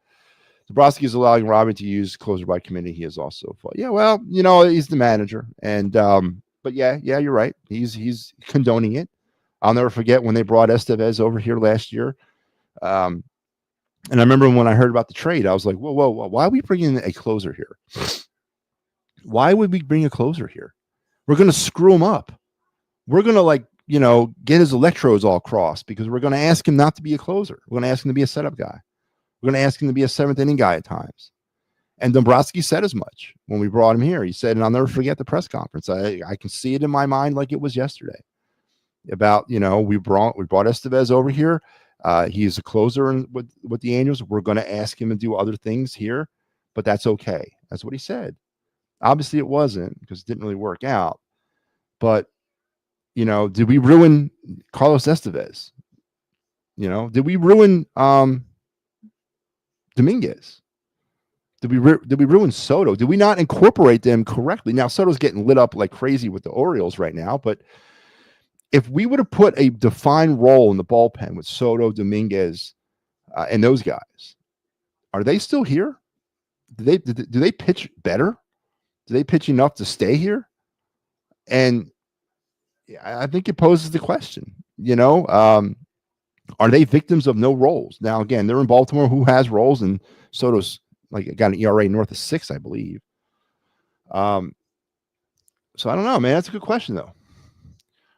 Dabrowski is allowing Robbie to use closer by committee. He is also fought. Yeah, well, he's the manager, and but yeah, you're right. He's condoning it. I'll never forget when they brought Estevez over here last year. And I remember when I heard about the trade, I was like, whoa, why are we bringing a closer here? Why would we bring a closer here? We're going to screw him up. We're going to get his electrodes all crossed because we're going to ask him not to be a closer. We're going to ask him to be a setup guy. We're going to ask him to be a seventh inning guy at times. And Dombrowski said as much when we brought him here. He said, and I'll never forget the press conference. I can see it in my mind like it was yesterday. About, we brought Estevez over here. He's a closer with the Angels. We're going to ask him to do other things here, but that's okay. That's what he said. Obviously, it wasn't because it didn't really work out. But, did we ruin Carlos Estevez? Did we ruin Dominguez? Did we ruin Soto? Did we not incorporate them correctly? Now Soto's getting lit up like crazy with the Orioles right now, but if we would have put a defined role in the bullpen with Soto, Dominguez, and those guys, are they still here? Do they pitch better? Do they pitch enough to stay here? And I think it poses the question, are they victims of no roles? Now, again, they're in Baltimore, who has roles, and Soto's got an ERA north of 6, I believe. So I don't know, man. That's a good question, though.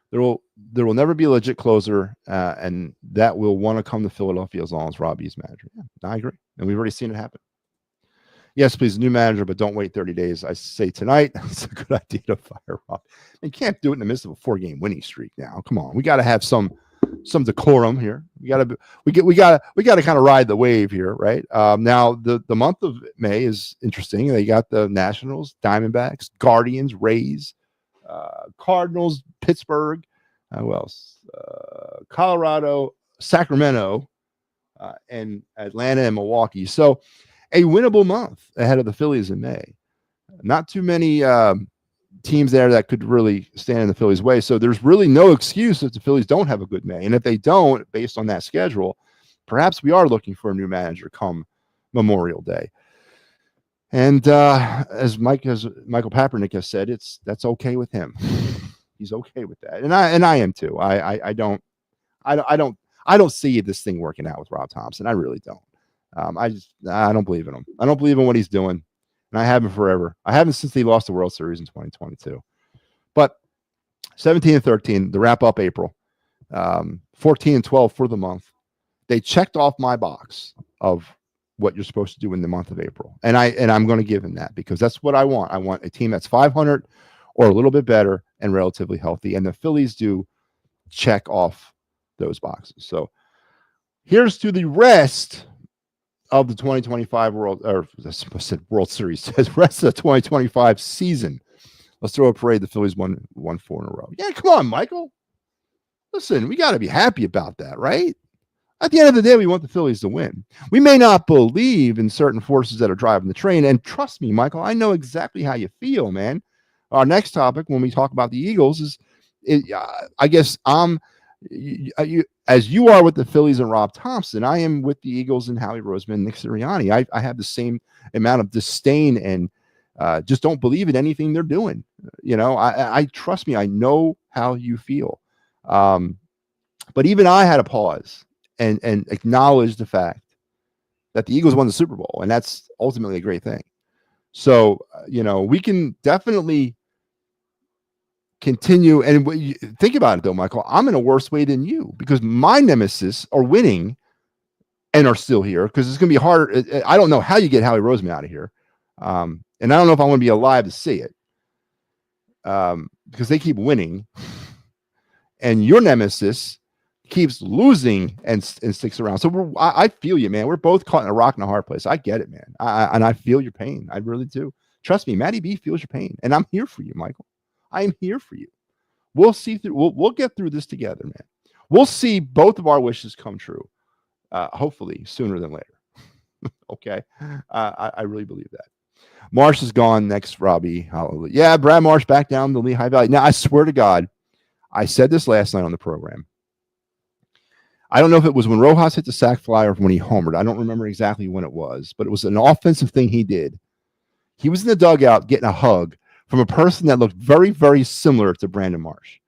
There will never be a legit closer, and that will want to come to Philadelphia as long as Robbie's manager. Yeah, I agree, and we've already seen it happen. Yes, please, new manager, but don't wait 30 days. I say tonight, it's a good idea to fire Rob. You can't do it in the midst of a 4-game winning streak. Now, come on, we got to have some decorum here. We got to kind of ride the wave here, right? Now, the month of May is interesting. They got the Nationals, Diamondbacks, Guardians, Rays, Cardinals, Pittsburgh, who else? Colorado, Sacramento, and Atlanta and Milwaukee. So a winnable month ahead of the Phillies in May. Not too many teams there that could really stand in the Phillies' way. So there's really no excuse if the Phillies don't have a good May. And if they don't, based on that schedule, perhaps we are looking for a new manager come Memorial Day. And as Michael Papernick has said, that's okay with him. He's okay with that, and I am too. I don't see this thing working out with Rob Thompson. I really don't. I don't believe in him. I don't believe in what he's doing, and I haven't forever. I haven't since he lost the World Series in 2022. But 17-13 to wrap up April, 14-12 for the month. They checked off my box of what you're supposed to do in the month of April. And I'm going to give him that because that's what I want. I want a team that's 500 or a little bit better and relatively healthy. And the Phillies do check off those boxes. So here's to the rest of the 2025 World Series, says rest of the 2025 season. Let's throw a parade. The Phillies won 4 in a row. Yeah, come on, Michael. Listen, we got to be happy about that, right? At the end of the day, we want the Phillies to win. We may not believe in certain forces that are driving the train. And trust me, Michael, I know exactly how you feel, man. Our next topic when we talk about the Eagles is I guess as you are with the Phillies and Rob Thompson, I am with the Eagles and Howie Roseman, Nick Sirianni. I have the same amount of disdain and just don't believe in anything they're doing. I trust me, I know how you feel. But even I had a pause and acknowledge the fact that the Eagles won the Super Bowl, and that's ultimately a great thing. So, we can definitely continue. And think about it, though, Michael. I'm in a worse way than you because my nemesis are winning and are still here because it's going to be harder. I don't know how you get Howie Roseman out of here. And I don't know if I want to be alive to see it because they keep winning. And your nemesis keeps losing and sticks around. So I feel you, man. We're both caught in a rock and a hard place. I get it, man. And I feel your pain. I really do. Trust me, MattyB feels your pain. And I'm here for you, Michael. I am here for you. We'll see through. We'll get through this together, man. We'll see both of our wishes come true. Hopefully sooner than later. Okay. I really believe that. Marsh is gone next, Robbie. Hallelujah. Yeah, Brad Marsh back down to Lehigh Valley. Now, I swear to God, I said this last night on the program. I don't know if it was when Rojas hit the sac fly or when he homered. I don't remember exactly when it was, but it was an offensive thing he did. He was in the dugout getting a hug from a person that looked very, very similar to Brandon Marsh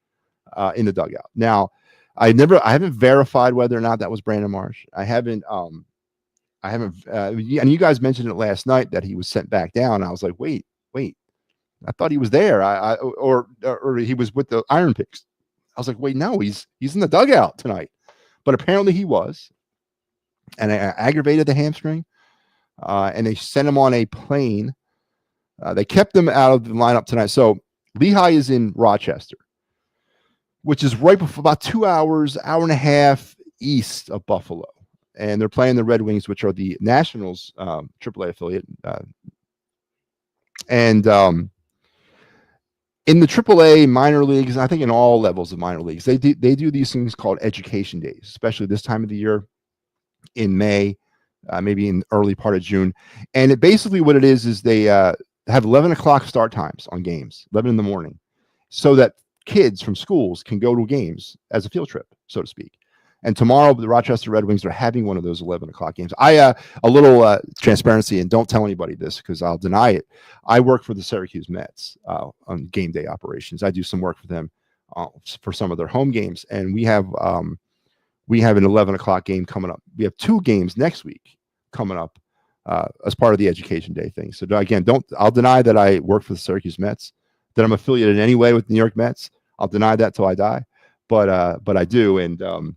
in the dugout. Now, I haven't verified whether or not that was Brandon Marsh. I haven't, and you guys mentioned it last night that he was sent back down. I was like, wait, I thought he was there. Or he was with the Iron Picks. I was like, wait, no, he's in the dugout tonight. But apparently he was, and I aggravated the hamstring, and they sent him on a plane. They kept him out of the lineup tonight. So Lehigh is in Rochester, which is right before about 2 hours, hour and a half east of Buffalo. And they're playing the Red Wings, which are the Nationals AAA affiliate. In the AAA minor leagues, I think in all levels of minor leagues, they do these things called education days, especially this time of the year in May. maybe in the early part of June. And it basically what it is they have 11 o'clock start times on games, 11 in the morning, so that kids from schools can go to games as a field trip, so to speak. And tomorrow, the Rochester Red Wings are having one of those 11 o'clock games. A little transparency, and don't tell anybody this because I'll deny it. I work for the Syracuse Mets on game day operations. I do some work for them for some of their home games, and we have an 11 o'clock game coming up. We have 2 games next week coming up as part of the Education Day thing. So again, I'll deny that I work for the Syracuse Mets, that I'm affiliated in any way with the New York Mets. I'll deny that till I die, but I do. And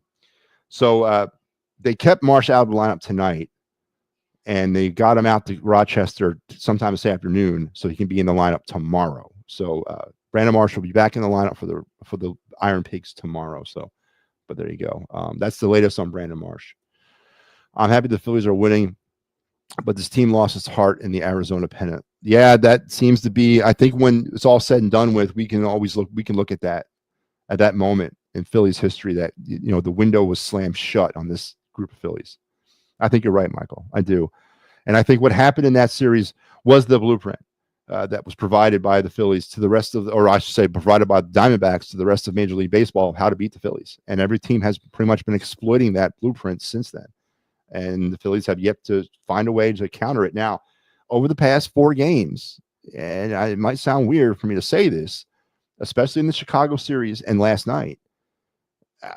so they kept Marsh out of the lineup tonight, and they got him out to Rochester sometime this afternoon so he can be in the lineup tomorrow. So Brandon Marsh will be back in the lineup for the Iron Pigs tomorrow. So, but there you go. That's the latest on Brandon Marsh. I'm happy the Phillies are winning, but this team lost its heart in the Arizona pennant. Yeah, that seems to be. I think when it's all said and done with, we can look at that moment in Phillies history that the window was slammed shut on this group of Phillies. I think you're right, Michael. I do, and I think what happened in that series was the blueprint that was provided by the Phillies to the rest of, or I should say, provided by the Diamondbacks to the rest of Major League Baseball of how to beat the Phillies. And every team has pretty much been exploiting that blueprint since then. And the Phillies have yet to find a way to counter it. Now, over the past 4 games, and it might sound weird for me to say this, especially in the Chicago series and last night,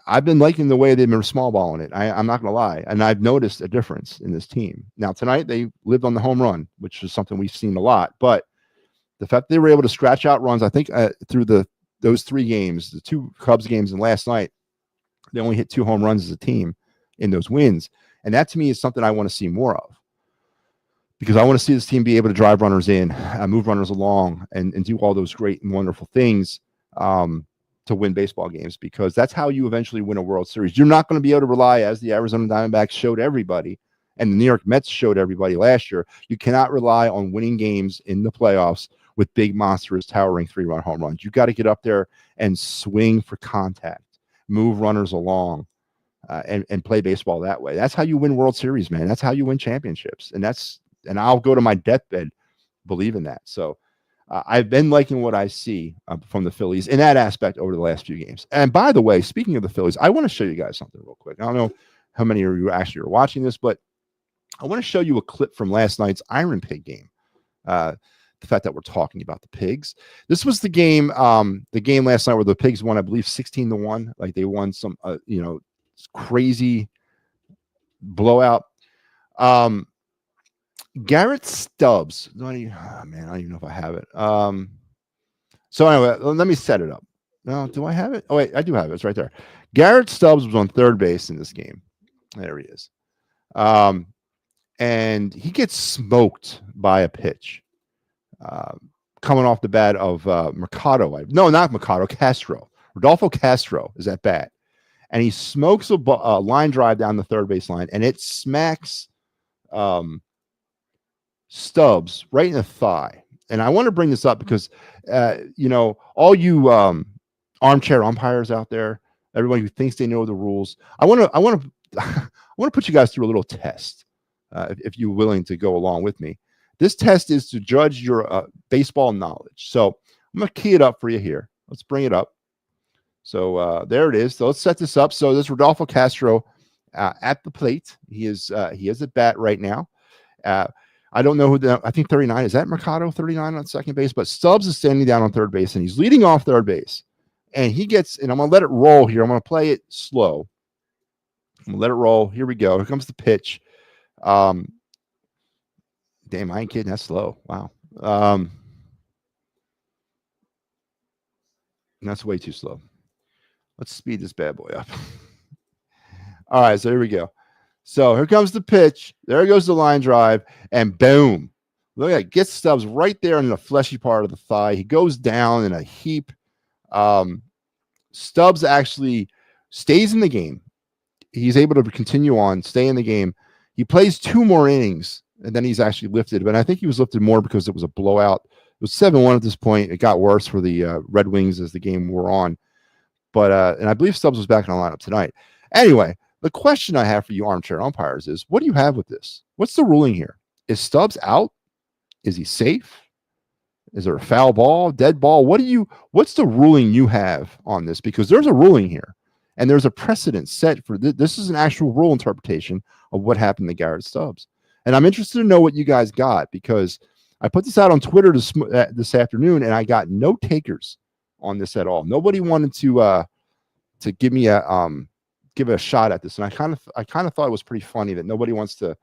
I've been liking the way they've been small balling it. I'm not going to lie. And I've noticed a difference in this team. Now, tonight, they lived on the home run, which is something we've seen a lot. But the fact they were able to scratch out runs, I think through those 3 games, the 2 Cubs games and last night, they only hit 2 home runs as a team in those wins. And that, to me, is something I want to see more of, because I want to see this team be able to drive runners in, move runners along, and do all those great and wonderful things to win baseball games, because that's how you eventually win a World Series. You're not going to be able to rely, as the Arizona Diamondbacks showed everybody, and the New York Mets showed everybody last year, you cannot rely on winning games in the playoffs with big, monstrous, towering 3-run home runs. You got to get up there and swing for contact, move runners along, and play baseball that way. That's how you win World Series, man. That's how you win championships. And I'll go to my deathbed believing that. So I've been liking what I see from the Phillies in that aspect over the last few games. And by the way, speaking of the Phillies, I want to show you guys something real quick. I don't know how many of you actually are watching this, but I want to show you a clip from last night's Iron Pig game. The fact that we're talking about the Pigs. This was the game last night where the Pigs won, I believe, 16-1. Like they won some, crazy blowout. Garrett Stubbs. I don't even know if I have it. So anyway, let me set it up. No, do I have it? Oh, wait, I do have it. It's right there. Garrett Stubbs was on third base in this game. There he is. And he gets smoked by a pitch coming off the bat of Mercado. No, not Mercado, Castro. Rodolfo Castro is at bat. And he smokes a line drive down the third base line, and it smacks Stubbs right in the thigh. And I want to bring this up because, all you armchair umpires out there, everybody who thinks they know the rules, I want to put you guys through a little test, if you're willing to go along with me. This test is to judge your baseball knowledge. So I'm going to key it up for you here. Let's bring it up. So there it is. So let's set this up. So there's Rodolfo Castro at the plate. He is at bat right now. I don't know who I think 39. Is that Mercado 39 on second base? But Stubbs is standing down on third base, and he's leading off third base. And he gets, and I'm going to let it roll here. I'm going to play it slow. I'm going to let it roll. Here we go. Here comes the pitch. Damn, I ain't kidding. That's slow. Wow. That's way too slow. Let's speed this bad boy up. All right, so here we go. So here comes the pitch. There goes the line drive, and boom. Look at it. Gets Stubbs right there in the fleshy part of the thigh. He goes down in a heap. Stubbs actually stays in the game. He's able to continue on, stay in the game. He plays 2 more innings, and then he's actually lifted. But I think he was lifted more because it was a blowout. It was 7-1 at this point. It got worse for the Red Wings as the game wore on. But and I believe Stubbs was back in the lineup tonight. Anyway, The question I have for you armchair umpires is, what do you have with this? What's the ruling here? Is Stubbs out? Is he safe? Is there a foul ball, dead ball? What's the ruling you have on this? Because there's a ruling here, and there's a precedent set for this. This is an actual rule interpretation of what happened to Garrett Stubbs. And I'm interested to know what you guys got, because I put this out on Twitter this afternoon, and I got no takers on this at all. Nobody wanted to give me give a shot at this, and I kind of thought it was pretty funny that nobody wants to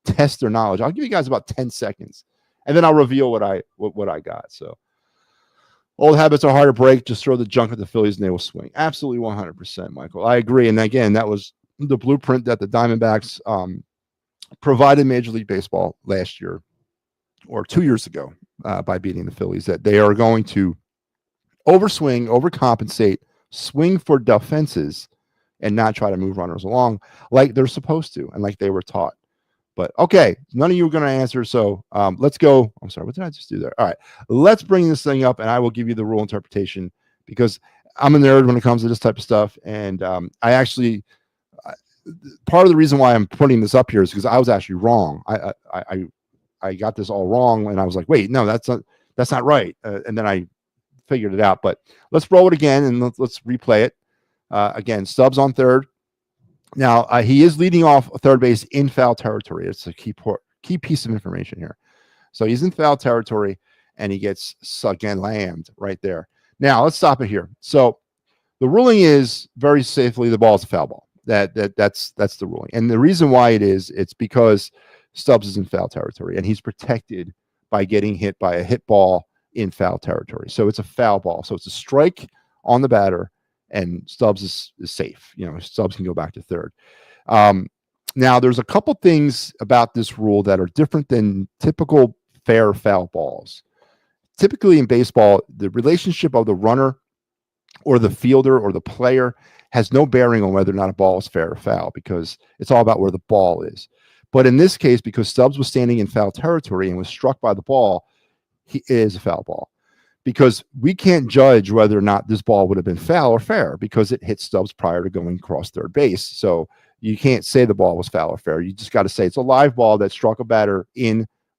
test their knowledge. I'll give you guys about 10 seconds, and then I'll reveal what I got. So, old habits are hard to break. Just throw the junk at the Phillies and they will swing. Absolutely 100%, Michael. I agree. And again, that was the blueprint that the Diamondbacks provided Major League Baseball last year or 2 years ago by beating the Phillies, that they are going to overswing, overcompensate, swing for defenses, and not try to move runners along like they're supposed to and like they were taught. But okay, none of you are going to answer. So let's go. I'm sorry, what did I just do there? All right, let's bring this thing up, and I will give you the rule interpretation, because I'm a nerd when it comes to this type of stuff. And I actually, part of the reason why I'm putting this up here is because I was actually wrong. I got this all wrong, and I was like, wait, no, that's not right. And then I figured it out. But let's roll it again, and let's replay it. Again, Stubbs on third. Now, he is leading off third base in foul territory. It's a key piece of information here. So he's in foul territory, and he gets, again, lammed right there. Now, let's stop it here. So the ruling is very safely the ball is a foul ball. That's the ruling. And the reason why it's because Stubbs is in foul territory, and he's protected by getting hit by a hit ball in foul territory. So it's a foul ball. So it's a strike on the batter, and Stubbs is safe. Stubbs can go back to third. Now, there's a couple things about this rule that are different than typical fair foul balls. Typically in baseball, the relationship of the runner or the fielder or the player has no bearing on whether or not a ball is fair or foul, because it's all about where the ball is. But in this case, because Stubbs was standing in foul territory and was struck by the ball, it is a foul ball. Because we can't judge whether or not this ball would have been foul or fair, because it hit Stubbs prior to going across third base. So you can't say the ball was foul or fair. You just got to say it's a live ball that struck a batter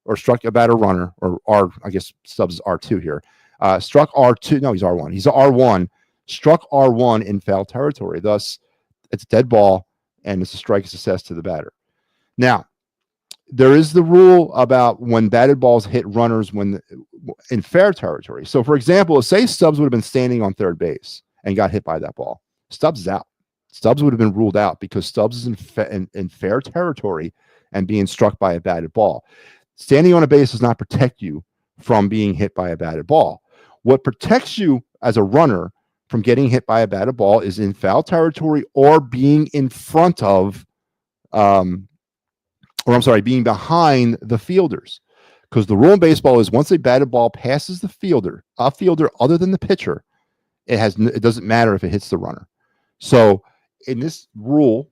or struck a batter runner, or R. I guess Stubbs is R2 here. Struck R2. No, he's R1. He's R1. Struck R1 in foul territory. Thus, it's a dead ball, and it's a strike is assessed to the batter. Now, there is the rule about when batted balls hit runners in fair territory. So, for example, say Stubbs would have been standing on third base and got hit by that ball. Stubbs is out. Stubbs would have been ruled out because Stubbs is in fair territory and being struck by a batted ball. Standing on a base does not protect you from being hit by a batted ball. What protects you as a runner from getting hit by a batted ball is in foul territory or being in front of being behind the fielders. Because the rule in baseball is once a batted ball passes a fielder other than the pitcher, it doesn't matter if it hits the runner. So in this rule,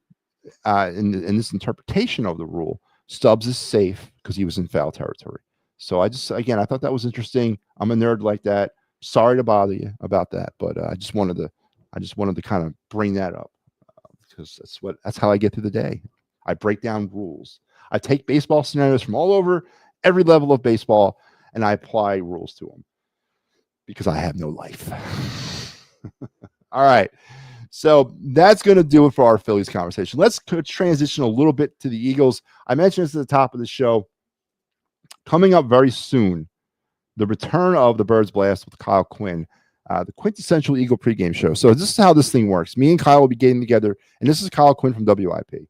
in this interpretation of the rule, Stubbs is safe because he was in foul territory. So I thought that was interesting. I'm a nerd like that. Sorry to bother you about that, but I just wanted to kind of bring that up because that's how I get through the day. I break down rules. I take baseball scenarios from all over, every level of baseball, and I apply rules to them because I have no life. All right. So that's going to do it for our Phillies conversation. Let's transition a little bit to the Eagles. I mentioned this at the top of the show. Coming up very soon, the return of the Birds Blast with Kyle Quinn, the quintessential Eagle pregame show. So this is how this thing works. Me and Kyle will be getting together, and this is Kyle Quinn from WIP.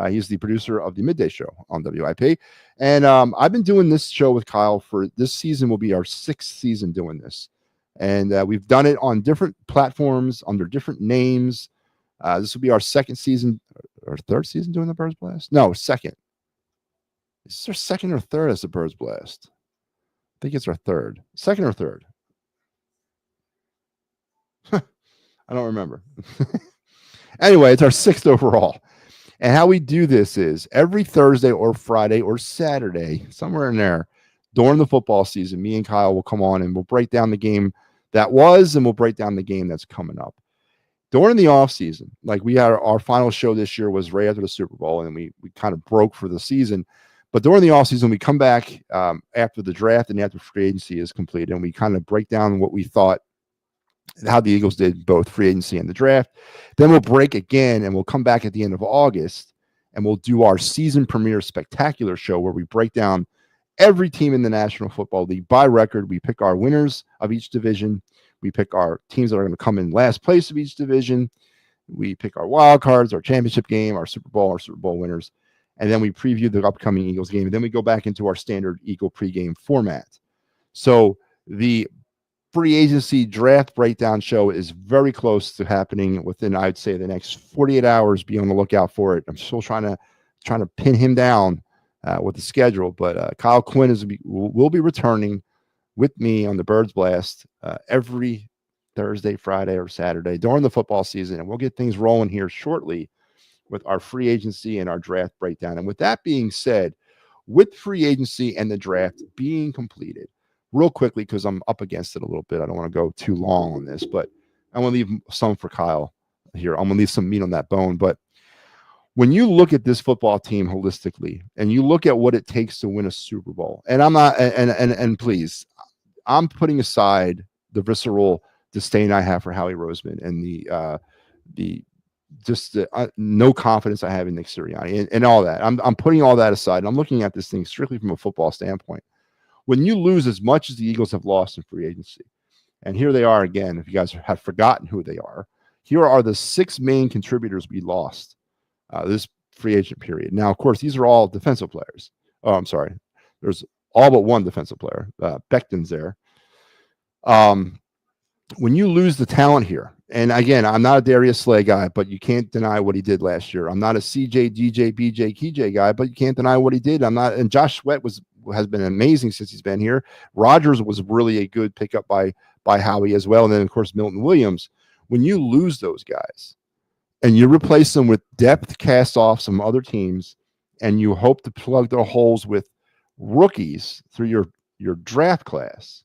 He's the producer of the Midday Show on WIP. And I've been doing this show with Kyle for this season will be our 6th season doing this. And we've done it on different platforms under different names. This will be our 2nd season or 3rd season doing the Birds Blast. No, 2nd. Is this our 2nd or 3rd as the Birds Blast? I think it's our 3rd. 2nd or 3rd? I don't remember. Anyway, it's our 6th overall. And how we do this is every Thursday or Friday or Saturday, somewhere in there, during the football season, me and Kyle will come on and we'll break down the game that was, and we'll break down the game that's coming up. During the off season, like we had our final show this year was right after the Super Bowl, and we kind of broke for the season. But during the off season, we come back after the draft and after free agency is completed, and we kind of break down what we thought, how the Eagles did both free agency and the draft. Then we'll break again, and we'll come back at the end of August, and we'll do our season premiere spectacular show where we break down every team in the National Football League by record. We pick our winners of each division. We pick our teams that are going to come in last place of each division. We pick our wild cards, our championship game, our Super Bowl winners. And then we preview the upcoming Eagles game. And then we go back into our standard Eagle pregame format. So the free agency draft breakdown show is very close to happening within, I'd say, the next 48 hours. Be on the lookout for it. I'm still trying to pin him down with the schedule, but Kyle Quinn will be returning with me on the Birds Blast every Thursday, Friday, or Saturday during the football season, and we'll get things rolling here shortly with our free agency and our draft breakdown. And with that being said, with free agency and the draft being completed, real quickly, because I'm up against it a little bit, I don't want to go too long on this, but I want to leave some for Kyle here. I'm going to leave some meat on that bone. But when you look at this football team holistically and you look at what it takes to win a Super Bowl, and I'm not, and please, I'm putting aside the visceral disdain I have for Howie Roseman and the no confidence I have in Nick Sirianni and all that. I'm putting all that aside. And I'm looking at this thing strictly from a football standpoint. When you lose as much as the Eagles have lost in free agency, and here they are again, if you guys have forgotten who they are, here are the 6 main contributors we lost this free agent period. Now, of course, these are all defensive players. Oh, I'm sorry. There's all but one defensive player. Becton's there. When you lose the talent here, and again, I'm not a Darius Slay guy, but you can't deny what he did last year. I'm not a CJ, DJ, BJ, KJ guy, but you can't deny what he did. And Josh Sweat has been amazing since he's been here. Rodgers was really a good pickup by Howie as well. And then, of course, Milton Williams. When you lose those guys and you replace them with depth cast off some other teams, and you hope to plug their holes with rookies through your draft class,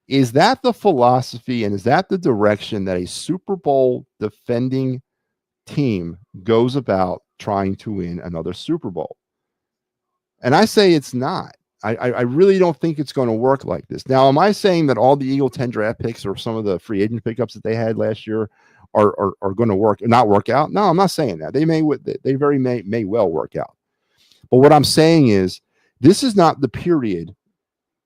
is that the philosophy and is that the direction that a Super Bowl defending team goes about trying to win another Super Bowl? And I say it's not. I really don't think it's going to work like this. Now, am I saying that all the Eagle 10 draft picks or some of the free agent pickups that they had last year are going to not work out? No, I'm not saying that. They very may well work out. But what I'm saying is this is not the period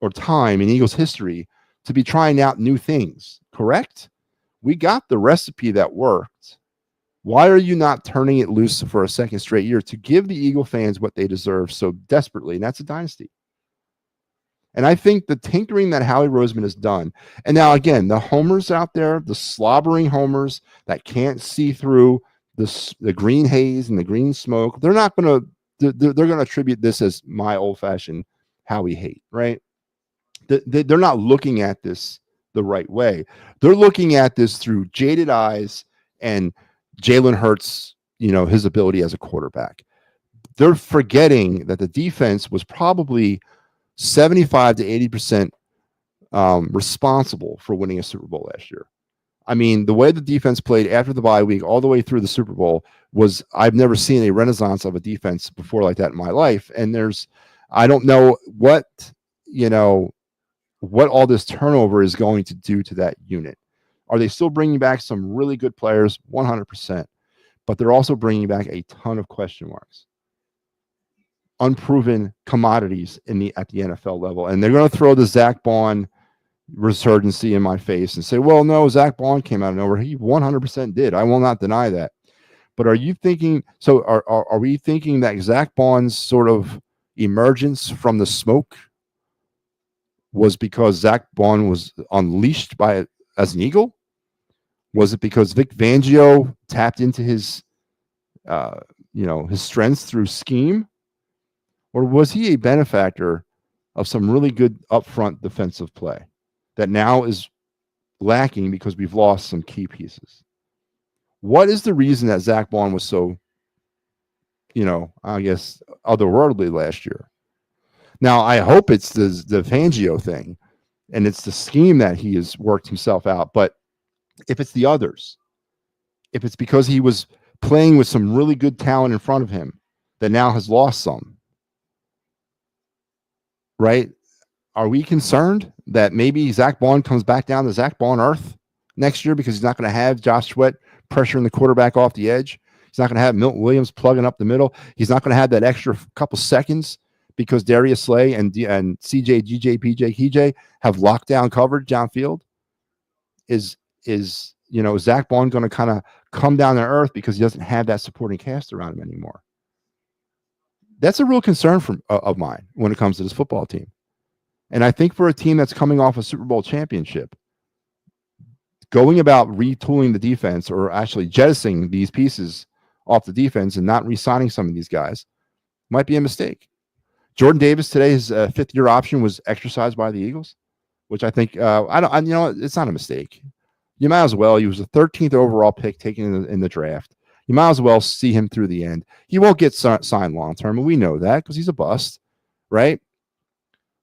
or time in Eagles history to be trying out new things, correct? We got the recipe that worked. Why are you not turning it loose for a second straight year to give the Eagle fans what they deserve so desperately? And that's a dynasty. And I think the tinkering that Howie Roseman has done, and now again, the homers out there, the slobbering homers that can't see through the green haze and the green smoke, they're going to attribute this as my old-fashioned Howie hate, right? They're not looking at this the right way. They're looking at this through jaded eyes and Jalen Hurts, his ability as a quarterback. They're forgetting that the defense was probably 75 to 80% responsible for winning a Super Bowl last year. I mean, the way the defense played after the bye week all the way through the Super Bowl was, I've never seen a renaissance of a defense before like that in my life. And I don't know what all this turnover is going to do to that unit. Are they still bringing back some really good players? 100%. But they're also bringing back a ton of question marks. Unproven commodities at the NFL level. And they're going to throw the Zach Bond resurgency in my face and say, well, no, Zach Bond came out of nowhere. He 100% did. I will not deny that. But are you thinking, so are we thinking that Zach Bond's sort of emergence from the smoke was because Zach Bond was unleashed as an Eagle? Was it because Vic Fangio tapped into his strengths through scheme? Or was he a benefactor of some really good upfront defensive play that now is lacking because we've lost some key pieces? What is the reason that Zach Bond was so, I guess, otherworldly last year? Now, I hope it's the Fangio thing and it's the scheme that he has worked himself out. But if it's the others, if it's because he was playing with some really good talent in front of him that now has lost some, right? Are we concerned that maybe Zach Bond comes back down to Zach Bond Earth next year because he's not going to have Josh Sweat pressuring the quarterback off the edge? He's not going to have Milton Williams plugging up the middle. He's not going to have that extra couple seconds because Darius Slay and CJ, GJ, PJ, KJ have lockdown coverage downfield. Is Zach Bond going to kind of come down to earth because he doesn't have that supporting cast around him anymore? That's a real concern of mine when it comes to this football team. And I think for a team that's coming off a Super Bowl championship, going about retooling the defense or actually jettisoning these pieces off the defense and not re-signing some of these guys might be a mistake. Jordan Davis today, his fifth-year option was exercised by the Eagles, which I think it's not a mistake. You might as well. He was the 13th overall pick taken in the draft. You might as well see him through the end. He won't get signed long term, and we know that because he's a bust, right?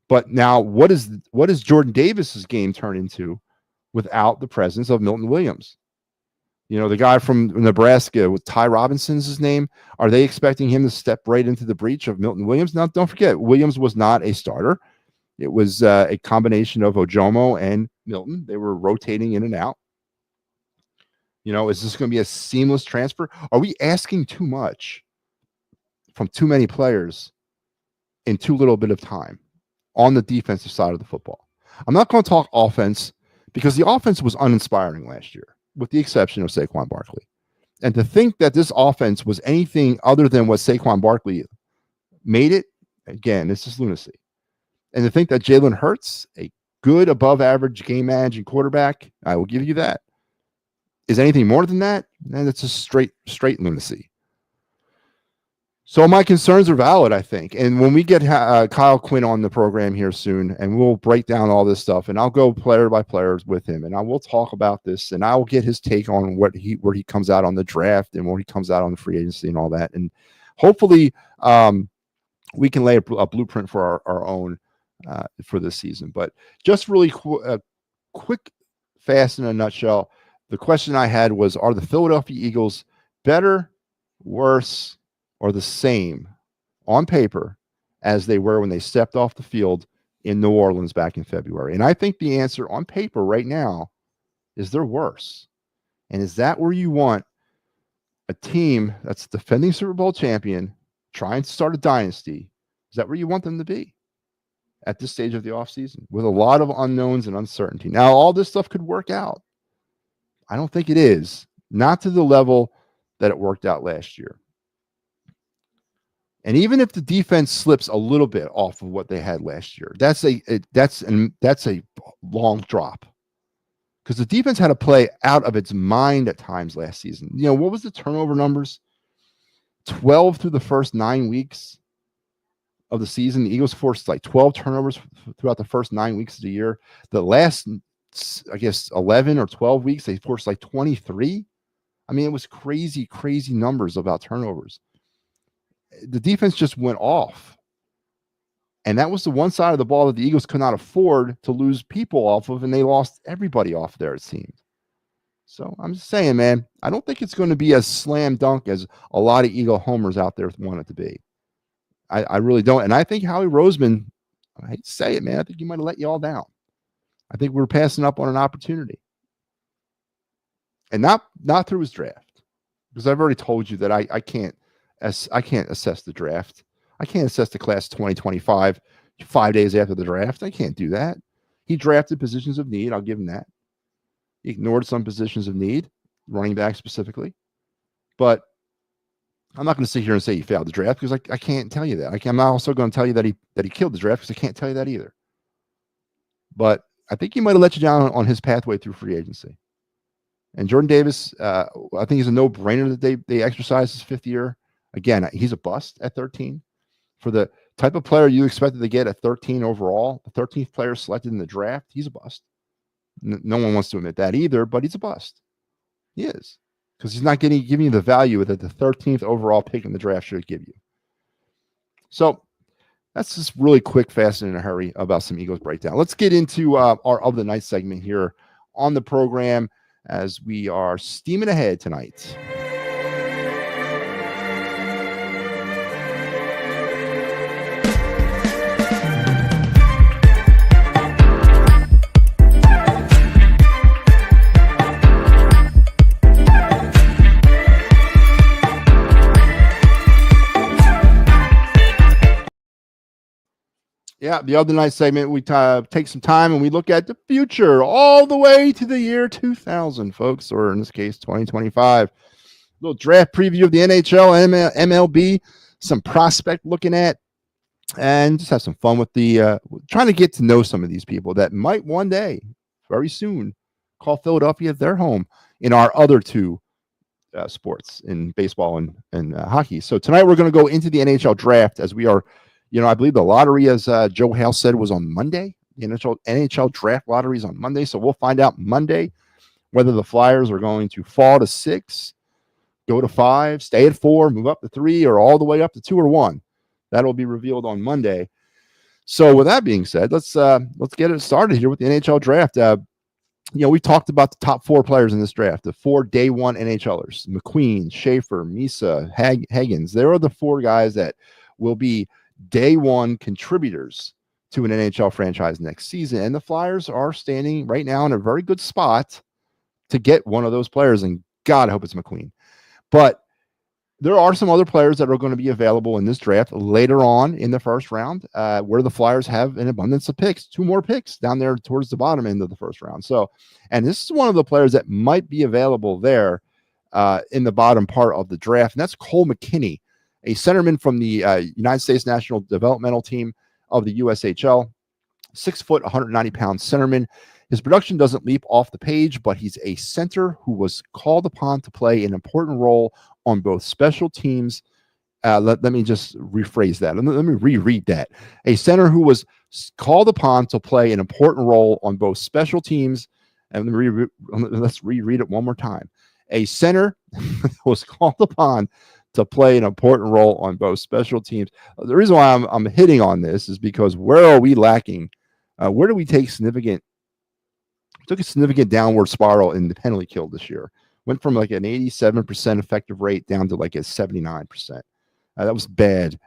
But now, what is Jordan Davis's game turn into without the presence of Milton Williams? The guy from Nebraska with Ty Robinson's his name. Are they expecting him to step right into the breach of Milton Williams? Now, don't forget, Williams was not a starter. It was a combination of Ojomo and Milton. They were rotating in and out. Is this going to be a seamless transfer? Are we asking too much from too many players in too little bit of time on the defensive side of the football? I'm not going to talk offense because the offense was uninspiring last year, with the exception of Saquon Barkley. And to think that this offense was anything other than what Saquon Barkley made it, again, it's just lunacy. And to think that Jalen Hurts, a good above average game managing quarterback, I will give you that, is anything more than that, then it's just straight lunacy. So my concerns are valid, I think. And when we get Kyle Quinn on the program here soon, and we'll break down all this stuff, and I'll go player by player with him, and I will talk about this, and I will get his take on where he comes out on the draft and where he comes out on the free agency and all that. And hopefully we can lay a blueprint for our own for this season. But just really quick, fast in a nutshell, the question I had was, are the Philadelphia Eagles better, worse, or the same on paper as they were when they stepped off the field in New Orleans back in February? And I think the answer on paper right now is they're worse. And is that where you want a team that's defending Super Bowl champion, trying to start a dynasty? Is that where you want them to be at this stage of the offseason with a lot of unknowns and uncertainty? Now, all this stuff could work out. I don't think it is. Not to the level that it worked out last year. And even if the defense slips a little bit off of what they had last year, that's a long drop, because the defense had to play out of its mind at times last season. What was the turnover numbers? 12 through the first 9 weeks of the season. The Eagles forced like 12 turnovers throughout the first 9 weeks of the year. The last, I guess, 11 or 12 weeks, they forced like 23. I mean, it was crazy numbers about turnovers. The defense just went off. And that was the one side of the ball that the Eagles could not afford to lose people off of, and they lost everybody off there, it seemed. So I'm just saying, man, I don't think it's going to be as slam dunk as a lot of Eagle homers out there want it to be. I really don't. And I think Howie Roseman, I hate to say it, man, I think he might have let you all down. I think we're passing up on an opportunity. And not through his draft, because I've already told you that I can't assess the draft. I can't assess the class 2025 5 days after the draft. I can't do that. He drafted positions of need. I'll give him that. He ignored some positions of need, running back specifically. But I'm not going to sit here and say he failed the draft, because I can't tell you that. I'm not also going to tell you that he killed the draft, because I can't tell you that either. But I think he might have let you down on his pathway through free agency. And Jordan Davis, I think he's a no-brainer that they exercise his fifth year. Again, he's a bust at 13. For the type of player you expected to get at 13 overall, the 13th player selected in the draft, he's a bust. No one wants to admit that either, but he's a bust. He is. Because he's not giving you the value that the 13th overall pick in the draft should give you. So that's just really quick, fast, and in a hurry about some Eagles breakdown. Let's get into our Of the Night segment here on the program. as we are steaming ahead tonight. Yeah, the other night segment, we take some time and we look at the future all the way to the year 2000, folks, or in this case, 2025. A little draft preview of the NHL, MLB, some prospect looking at, and just have some fun with the trying to get to know some of these people that might one day, very soon, call Philadelphia their home in our other two sports, in baseball and hockey. So tonight we're going to go into the NHL draft as we are. I believe the lottery, as Joe Hale said, was on Monday. The NHL draft lottery is on Monday. So we'll find out Monday whether the Flyers are going to fall to 6, go to 5, stay at 4, move up to 3, or all the way up to 2 or 1. That'll be revealed on Monday. So with that being said, let's get it started here with the NHL draft. We talked about the top 4 players in this draft, the 4 day one NHLers: McQueen, Schaefer, Misa, Higgins. There are the 4 guys that will be day one contributors to an NHL franchise next season. And the Flyers are standing right now in a very good spot to get one of those players. And God, I hope it's McQueen. But there are some other players that are going to be available in this draft later on in the first round, where the Flyers have an abundance of picks, 2 more picks down there towards the bottom end of the first round. So, and this is one of the players that might be available there in the bottom part of the draft. And that's Cole McKinney, a centerman from the United States National Developmental Team of the USHL, 6 foot, 190-pound centerman. His production doesn't leap off the page, but he's a center who was called upon to play an important role on both special teams. Let me just rephrase that. Let me reread that. A center who was called upon to play an important role on both special teams. And let's reread it one more time. A center was called upon to play an important role on both special teams. The reason why I'm hitting on this is because where are we lacking? Where do we take took a significant downward spiral in the penalty kill this year? Went from like an 87% effective rate down to like a 79%. That was bad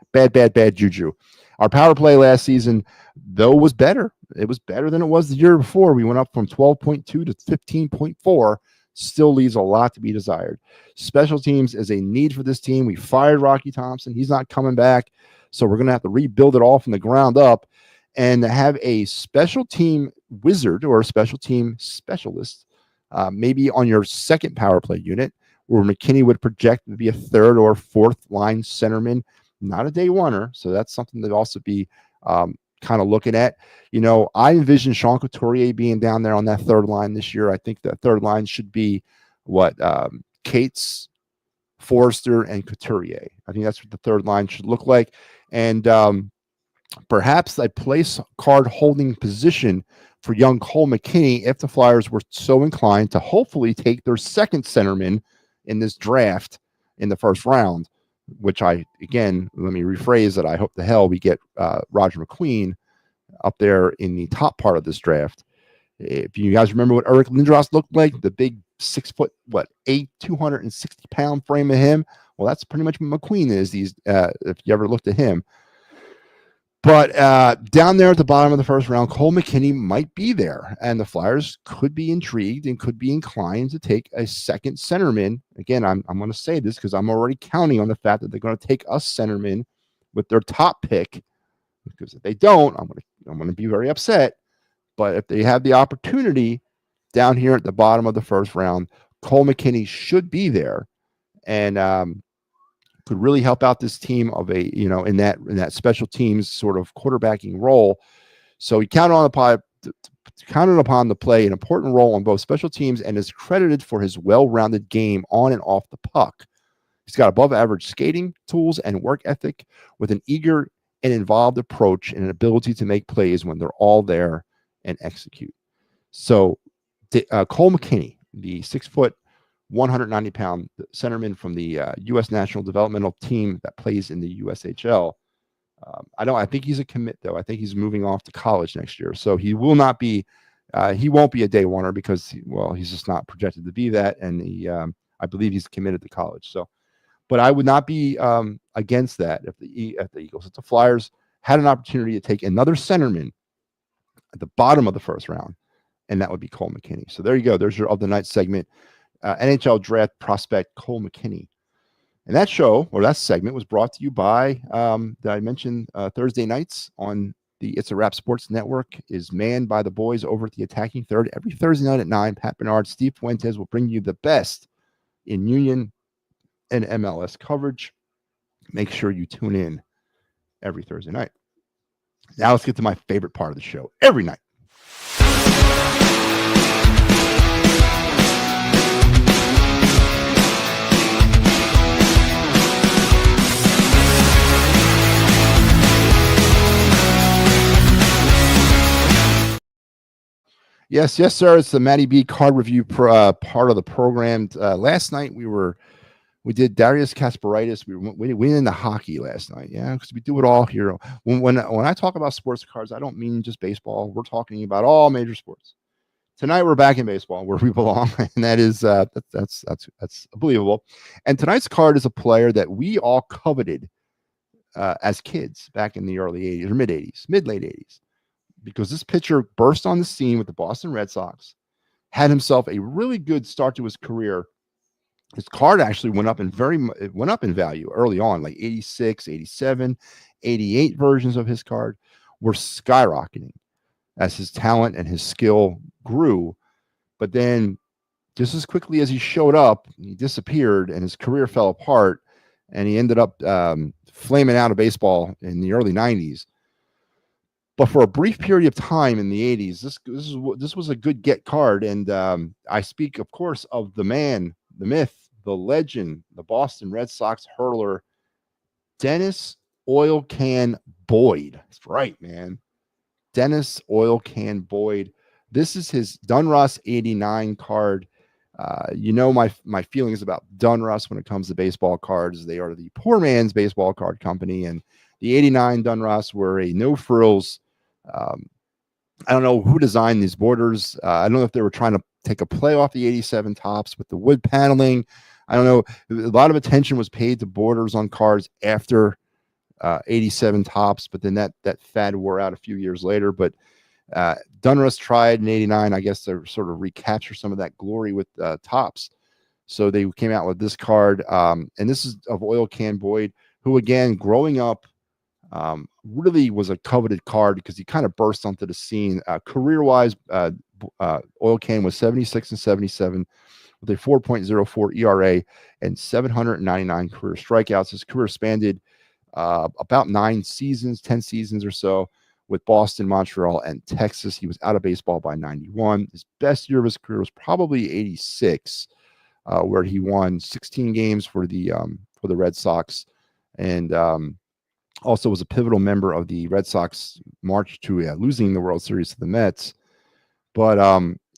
juju. Our power play last season, though, was better. It was better than it was the year before. We went up from 12.2 to 15.4. Still leaves a lot to be desired. Special teams is a need for this team. We fired Rocky Thompson. He's not coming back. So we're going to have to rebuild it all from the ground up and have a special team wizard or a special team specialist, maybe on your second power play unit, where McKinney would project to be a 3rd or 4th line centerman, not a day oneer. So that's something to also be kind of looking at. I envision Sean Couturier being down there on that 3rd line this year. I think that 3rd line should be Cates, Forrester, and Couturier. I think that's what the 3rd line should look like. And perhaps a place card holding position for young Cole McKinney if the Flyers were so inclined to hopefully take their second centerman in this draft in the first round, which let me rephrase that. I hope the hell we get Roger McQueen up there in the top part of this draft. If you guys remember what Eric Lindros looked like, the big 6 foot, 260-pound frame of him. Well, that's pretty much what McQueen is. If you ever looked at him. But down there at the bottom of the first round, Cole McKinney might be there, and the Flyers could be intrigued and could be inclined to take a second centerman. Again, I'm going to say this because I'm already counting on the fact that they're going to take a centerman with their top pick. Because if they don't, I'm going to be very upset. But if they have the opportunity down here at the bottom of the first round, Cole McKinney should be there, and could really help out this team in that special teams sort of quarterbacking role. So he counted upon to play an important role on both special teams and is credited for his well-rounded game on and off the puck. He's got above average skating tools and work ethic with an eager and involved approach and an ability to make plays when they're all there and execute. So Cole McKinney, the 6 foot, 190-pound centerman from the U.S. National Developmental Team that plays in the USHL. I think he's a commit, though. I think he's moving off to college next year. So he will not be He won't be a day oneer because, well, he's just not projected to be that, and I believe he's committed to college. So, but I would not be against that if the Eagles, if the Flyers had an opportunity to take another centerman at the bottom of the first round, and that would be Cole McKinney. So there you go. There's your of the night segment. NHL draft prospect Cole McKinney. And that show, or that segment, was brought to you by, that I mentioned Thursday nights on the It's a Wrap Sports Network, is manned by the boys over at the Attacking Third. Every Thursday night at 9, Pat Bernard, Steve Fuentes will bring you the best in Union and MLS coverage. Make sure you tune in every Thursday night. Now let's get to my favorite part of the show every night. Yes, sir. It's the MattyB card review part of the program. Last night we did Darius Kasparaitis. We went into hockey last night. Yeah, because we do it all here. When I talk about sports cards, I don't mean just baseball. We're talking about all major sports. Tonight we're back in baseball where we belong, and that is that's believable. And tonight's card is a player that we all coveted as kids back in the early 80s or mid late 80s. Because this pitcher burst on the scene with the Boston Red Sox, had himself a really good start to his career. His card actually went up in value early on, like 86, 87, 88 versions of his card were skyrocketing as his talent and his skill grew. But then just as quickly as he showed up, he disappeared and his career fell apart, and he ended up flaming out of baseball in the early 90s. But for a brief period of time in the 80s, this was a good get card. And I speak, of course, of the man, the myth, the legend, the Boston Red Sox hurler, Dennis Oil Can Boyd. That's right, man. Dennis Oil Can Boyd. This is his Donruss 89 card. You know my feelings about Donruss when it comes to baseball cards. They are the poor man's baseball card company. And the 89 Donruss were a no-frills. I don't know who designed these borders. I don't know if they were trying to take a play off the 87 tops with the wood paneling. I don't know. A lot of attention was paid to borders on cards after 87 tops, but then that fad wore out a few years later. But Donruss tried in 89, I guess, to sort of recapture some of that glory with tops. So they came out with this card. And this is of Oil Can Boyd, who, again, growing up, really was a coveted card because he kind of burst onto the scene. Career-wise, Oil Can was 76 and 77 with a 4.04 ERA and 799 career strikeouts. His career spanned about 10 seasons or so with Boston, Montreal, and Texas. He was out of baseball by 91. His best year of his career was probably 86, where he won 16 games for the Red Sox, and also was a pivotal member of the Red Sox march to losing the World Series to the Mets. But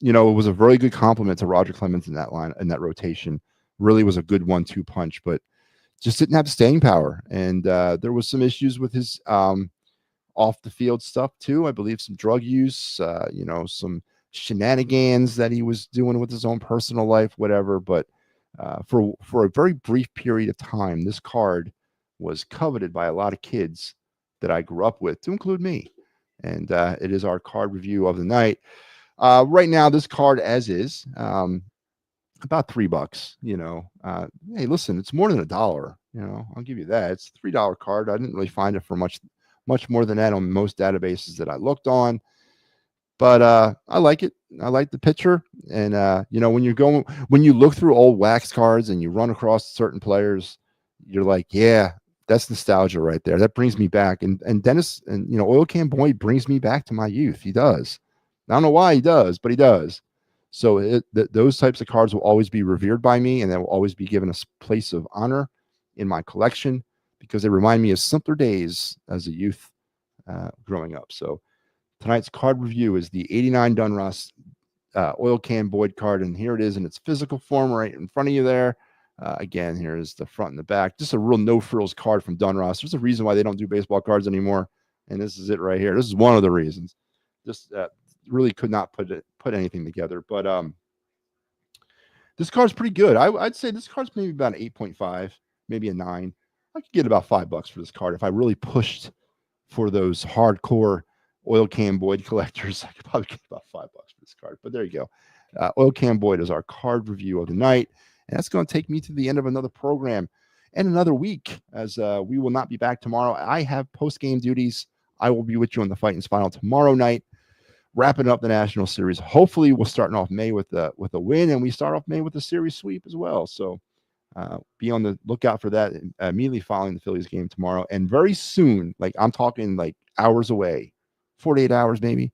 it was a very good compliment to Roger Clemens in that line, in that rotation. Really was a good 1-2 punch, but just didn't have staying power. And there was some issues with his off the field stuff too. I believe some drug use, some shenanigans that he was doing with his own personal life, whatever. But for a very brief period of time, this card was coveted by a lot of kids that I grew up with, to include me. And it is our card review of the night. Right now, this card as is, about $3. Hey, listen, it's more than $1. I'll give you that. It's a $3 card. I didn't really find it for much more than that on most databases that I looked on. But I like it. I like the picture. And when you look through old wax cards and you run across certain players, you're like, yeah, that's nostalgia right there. That brings me back. And Dennis and Oil Can Boyd brings me back to my youth. He does. I don't know why he does, but he does. So those types of cards will always be revered by me, and they will always be given a place of honor in my collection because they remind me of simpler days as a youth growing up. So tonight's card review is the 89 Donruss Oil Can Boyd card, and here it is in its physical form right in front of you there. Again, here is the front and the back. Just a real no-frills card from Donruss. There's a reason why they don't do baseball cards anymore, and this is it right here. This is one of the reasons. Just really could not put anything together. But this card's pretty good. I'd say this card's maybe about an 8.5, maybe a 9. I could get about $5 for this card if I really pushed for those hardcore oil can Boyd collectors. I could probably get about $5 for this card. But there you go. Oil can Boyd is our card review of the night, and that's going to take me to the end of another program and another week, as we will not be back tomorrow. I have post-game duties. I will be with you on the Fighting's Final tomorrow night, wrapping up the National Series. Hopefully, we're starting off May with a win, and we start off May with a series sweep as well. So be on the lookout for that immediately following the Phillies game tomorrow. And very soon, like I'm talking like hours away, 48 hours maybe,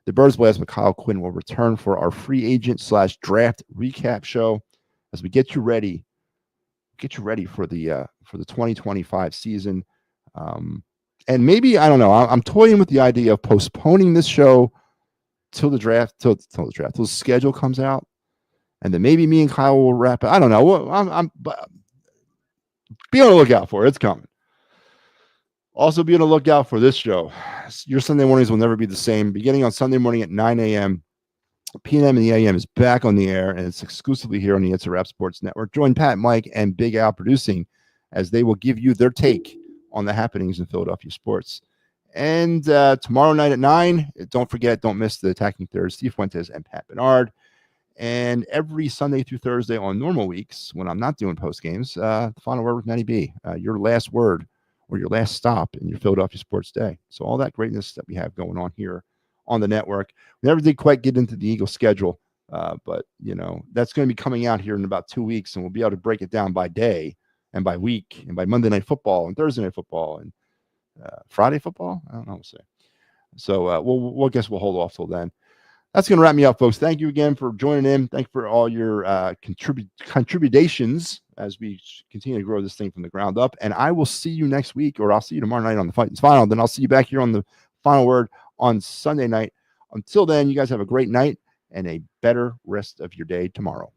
the Birds Blast with Kyle Quinn will return for our free agent / draft recap show as we get you ready for the 2025 season. And maybe, I don't know, I'm toying with the idea of postponing this show till the schedule comes out, and then maybe me and Kyle will wrap it. I don't know. I'm be on the lookout for it. It's coming. Also, be on the lookout for this show. Your Sunday mornings will never be the same. Beginning on Sunday morning at 9 a.m., PM and the AM is back on the air, and it's exclusively here on the It's a Wrap Sports Network. Join Pat, Mike, and Big Al producing as they will give you their take on the happenings in Philadelphia sports. And tomorrow night at 9, don't miss the Attacking Third, Steve Fuentes and Pat Bernard. And every Sunday through Thursday on normal weeks, when I'm not doing post games, the Final Word with MattyB, your last word or your last stop in your Philadelphia sports day. So all that greatness that we have going on here on the network. We never did quite get into the Eagles schedule, but that's going to be coming out here in about 2 weeks, and we'll be able to break it down by day and by week and by Monday Night Football and Thursday Night Football and Friday football. I don't know. We'll see. So we'll guess we'll hold off till then. That's going to wrap me up, folks. Thank you again for joining in. Thank you for all your contributions as we continue to grow this thing from the ground up. And I will see you next week, or I'll see you tomorrow night on the Fighting's Final. Then I'll see you back here on the Final Word on Sunday night. Until then, you guys have a great night and a better rest of your day tomorrow.